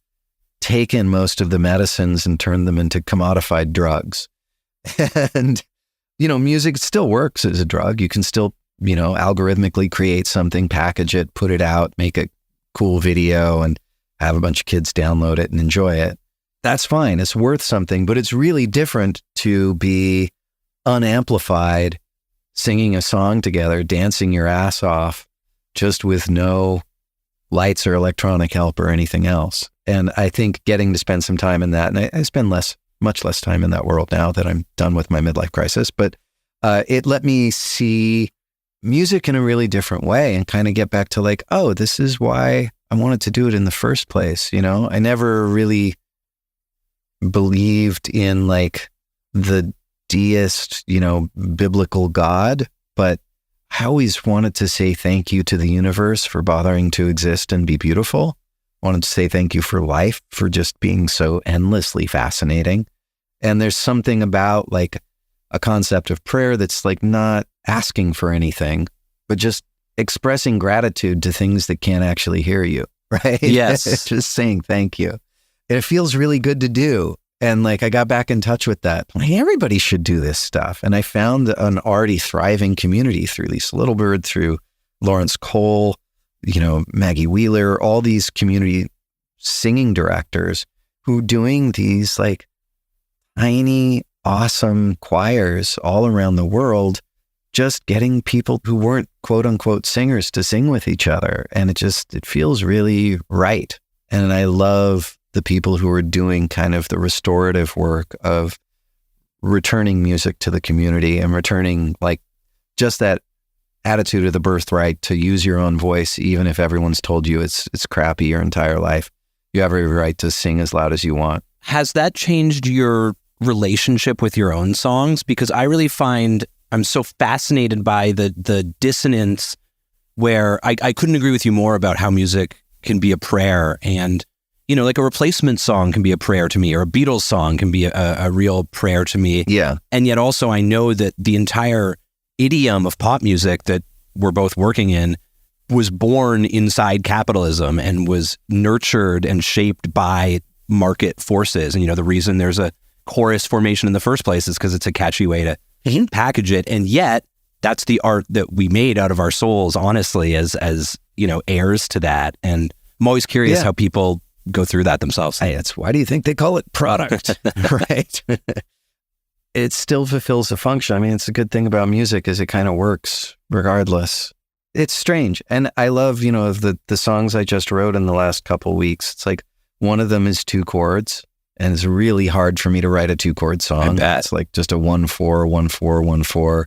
B: taken most of the medicines and turned them into commodified drugs. And, music still works as a drug. You can still, algorithmically create something, package it, put it out, make a cool video and have a bunch of kids download it and enjoy it. That's fine. It's worth something, but it's really different to be unamplified, singing a song together, dancing your ass off, just with no lights or electronic help or anything else. And I think getting to spend some time in that, and I spend much less time in that world now that I'm done with my midlife crisis, but it let me see music in a really different way and kind of get back to like, oh, this is why I wanted to do it in the first place. I never really believed in like the deist, biblical God, but I always wanted to say thank you to the universe for bothering to exist and be beautiful. I wanted to say thank you for life, for just being so endlessly fascinating. And there's something about like a concept of prayer that's like not asking for anything, but just expressing gratitude to things that can't actually hear you, right?
A: Yes.
B: Just saying thank you. And it feels really good to do. And like, I got back in touch with that. Like, everybody should do this stuff. And I found an already thriving community through Lisa Littlebird, through Lawrence Cole, Maggie Wheeler, all these community singing directors who doing these like tiny, awesome choirs all around the world, just getting people who weren't quote unquote singers to sing with each other. And it feels really right. And I love the people who are doing kind of the restorative work of returning music to the community and returning like just that attitude of the birthright to use your own voice, even if everyone's told you it's crappy your entire life. You have every right to sing as loud as you want.
A: Has that changed your relationship with your own songs? Because I really find I'm so fascinated by the dissonance where I couldn't agree with you more about how music can be a prayer. And like a Replacement song can be a prayer to me, or a Beatles song can be a real prayer to me.
B: Yeah.
A: And yet also I know that the entire idiom of pop music that we're both working in was born inside capitalism and was nurtured and shaped by market forces. And, the reason there's a chorus formation in the first place is because it's a catchy way to package it. And yet that's the art that we made out of our souls, honestly, as heirs to that. And I'm always curious how people go through that themselves.
B: Hey, why do you think they call it product? Right? It still fulfills a function. I mean, it's a good thing about music is it kind of works regardless. It's strange. And I love, the songs I just wrote in the last couple weeks. It's like one of them is 2 chords, and it's really hard for me to write a 2-chord song.
A: I bet.
B: It's like just a 1-4, 1-4, 1-4.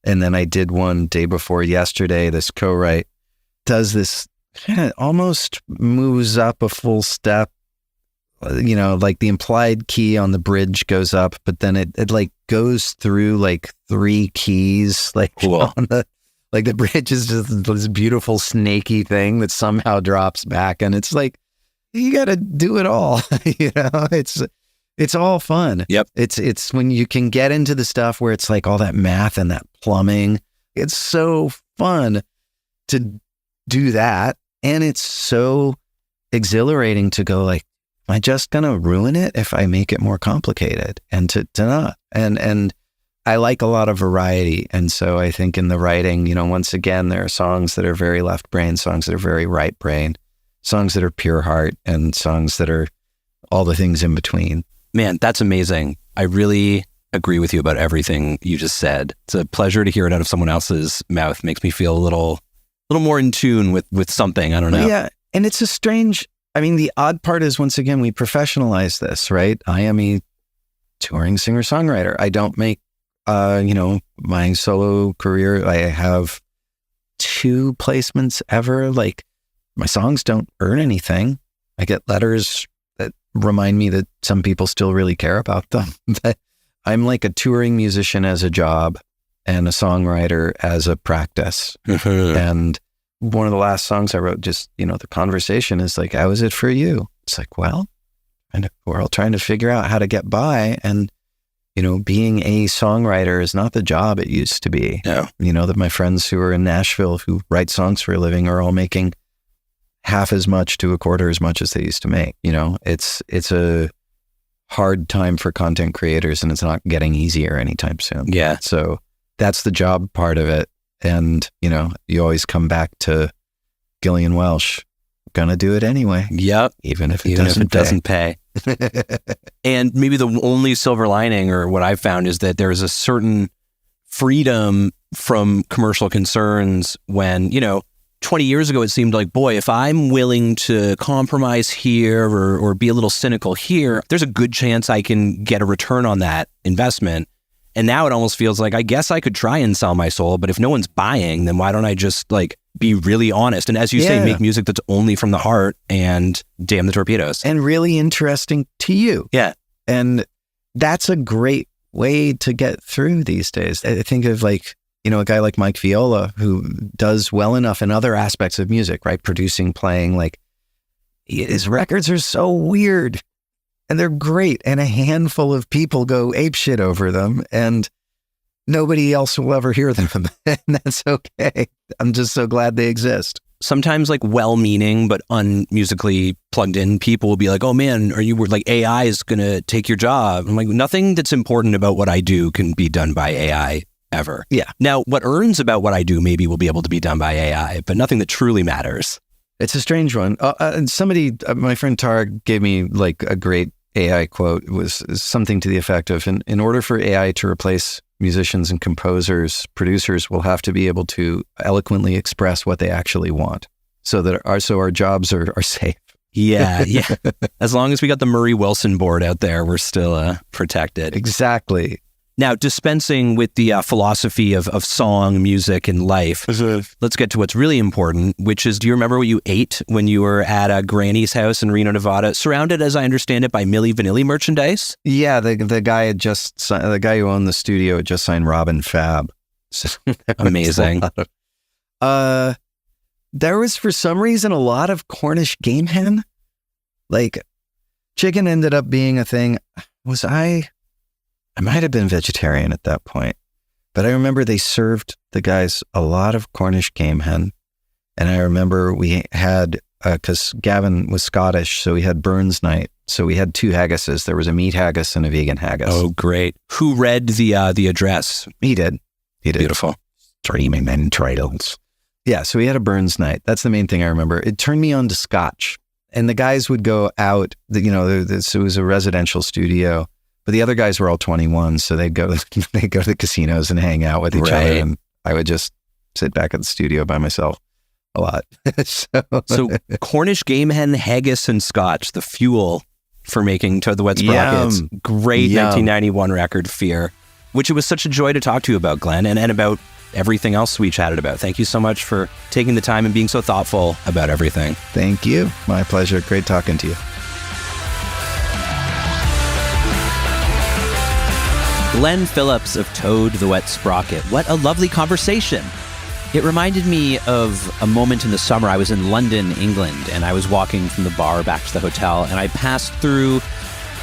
B: And then I did one day before yesterday, this co-write does this kind of almost moves up a full step, like the implied key on the bridge goes up, but then it like goes through like 3 keys, like
A: cool.
B: On the bridge is just this beautiful snaky thing that somehow drops back. And it's like, you got to do it all. It's It's all fun.
A: Yep.
B: It's when you can get into the stuff where it's like all that math and that plumbing. It's so fun to do that. And it's so exhilarating to go like, am I just going to ruin it if I make it more complicated? And to not. And I like a lot of variety. And so I think in the writing, you know, once again, there are songs that are very left brain, songs that are very right brain, songs that are pure heart, and songs that are all the things in between.
A: Man, that's amazing. I really agree with you about everything you just said. It's a pleasure to hear it out of someone else's mouth. Makes me feel a little more in tune with something. I don't know.
B: Yeah. And it's a strange, I mean, the odd part is, once again, we professionalize this, right? I am a touring singer-songwriter. I don't make, my solo career. I have 2 placements ever. Like, my songs don't earn anything. I get letters that remind me that some people still really care about them. But I'm like a touring musician as a job and a songwriter as a practice. And one of the last songs I wrote, just, the conversation is like, how is it for you? It's like, well, and we're all trying to figure out how to get by. And, being a songwriter is not the job it used to be.
A: No.
B: That my friends who are in Nashville who write songs for a living are all making half as much to a quarter as much as they used to make. It's a hard time for content creators, and it's not getting easier anytime soon.
A: Yeah.
B: So that's the job part of it. And, you always come back to Gillian Welsh, gonna do it anyway.
A: Yep.
B: Even if it
A: doesn't pay. And maybe the only silver lining, or what I've found, is that there's a certain freedom from commercial concerns when, 20 years ago, it seemed like, boy, if I'm willing to compromise here or be a little cynical here, there's a good chance I can get a return on that investment. And now it almost feels like, I guess I could try and sell my soul, but if no one's buying, then why don't I just be really honest? And as you say, make music that's only from the heart, and damn the torpedoes.
B: And really interesting to you.
A: Yeah.
B: And that's a great way to get through these days. I think of a guy like Mike Viola, who does well enough in other aspects of music, right? Producing, playing, his records are so weird. And they're great, and a handful of people go apeshit over them, and nobody else will ever hear them, and that's okay. I'm just so glad they exist.
A: Sometimes well-meaning but unmusically plugged in people will be like, oh man, are you AI is going to take your job? I'm like, nothing that's important about what I do can be done by AI ever.
B: Yeah.
A: Now, what earns about what I do maybe will be able to be done by AI, but nothing that truly matters.
B: It's a strange one. And somebody, my friend Tara, gave me a great AI quote. It was something to the effect of, in order for AI to replace musicians and composers, producers will have to be able to eloquently express what they actually want, so that our jobs are safe.
A: Yeah. As long as we got the Murray Wilson board out there, we're still protected.
B: Exactly.
A: Now, dispensing with the philosophy of song, music, and life, let's get to what's really important, which is, do you remember what you ate when you were at Granny's house in Reno, Nevada, surrounded, as I understand it, by Milli Vanilli merchandise?
B: Yeah, the guy the guy who owned the studio had just signed Robin Fab. So
A: amazing.
B: There was, for some reason, a lot of Cornish game hen. Chicken ended up being a thing. I might have been vegetarian at that point, but I remember they served the guys a lot of Cornish game hen. And I remember we had, because Gavin was Scottish, so we had Burns night. So we had 2 haggises. There was a meat haggis and a vegan haggis.
A: Oh, great. Who read the address?
B: He did.
A: Beautiful.
B: Streaming entrails. Yeah, so we had a Burns night. That's the main thing I remember. It turned me on to Scotch. And the guys would go out, it was a residential studio. But the other guys were all 21, so they'd go to the casinos and hang out with each other, and I would just sit back at the studio by myself a lot. So
A: Cornish game hen, haggis, and Scotch, the fuel for making To the Wet Sprockets. Great 1991 record, Fear, which it was such a joy to talk to you about, Glenn, and about everything else we chatted about. Thank you so much for taking the time and being so thoughtful about everything.
B: Thank you. My pleasure. Great talking to you.
A: Glen Phillips of Toad the Wet Sprocket. What a lovely conversation. It reminded me of a moment in the summer. I was in London, England, and I was walking from the bar back to the hotel, and I passed through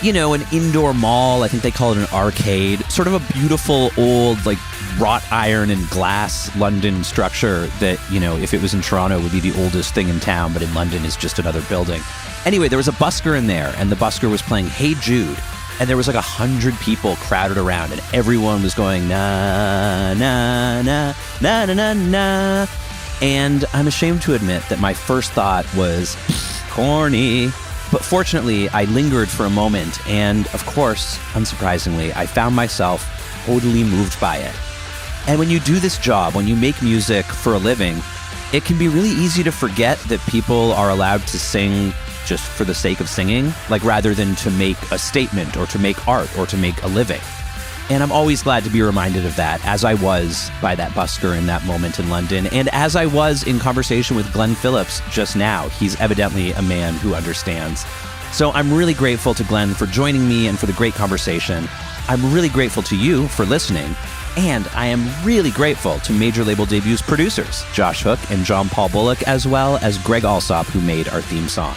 A: an indoor mall. I think they call it an arcade. Sort of a beautiful old, like, wrought iron and glass London structure that, if it was in Toronto would be the oldest thing in town, but in London is just another building. Anyway, there was a busker in there, and the busker was playing Hey Jude, and there was like 100 people crowded around, and everyone was going, na, na, na, na, na, na, na. And I'm ashamed to admit that my first thought was, corny. But fortunately, I lingered for a moment, and of course, unsurprisingly, I found myself totally moved by it. And when you do this job, when you make music for a living, it can be really easy to forget that people are allowed to sing just for the sake of singing, like rather than to make a statement or to make art or to make a living. And I'm always glad to be reminded of that, as I was by that busker in that moment in London, and as I was in conversation with Glen Phillips just now. He's evidently a man who understands. So I'm really grateful to Glen for joining me and for the great conversation. I'm really grateful to you for listening. And I am really grateful to Major Label Debut's producers, Josh Hook and John Paul Bullock, as well as Greg Alsop, who made our theme song.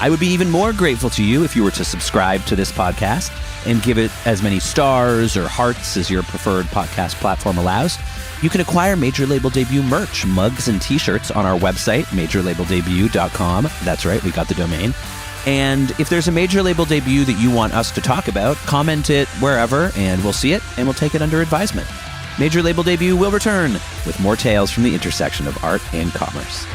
A: I would be even more grateful to you if you were to subscribe to this podcast and give it as many stars or hearts as your preferred podcast platform allows. You can acquire Major Label Debut merch, mugs, and t-shirts on our website, majorlabeldebut.com. That's right, we got the domain. And if there's a Major Label Debut that you want us to talk about, comment it wherever, and we'll see it, and we'll take it under advisement. Major Label Debut will return with more tales from the intersection of art and commerce.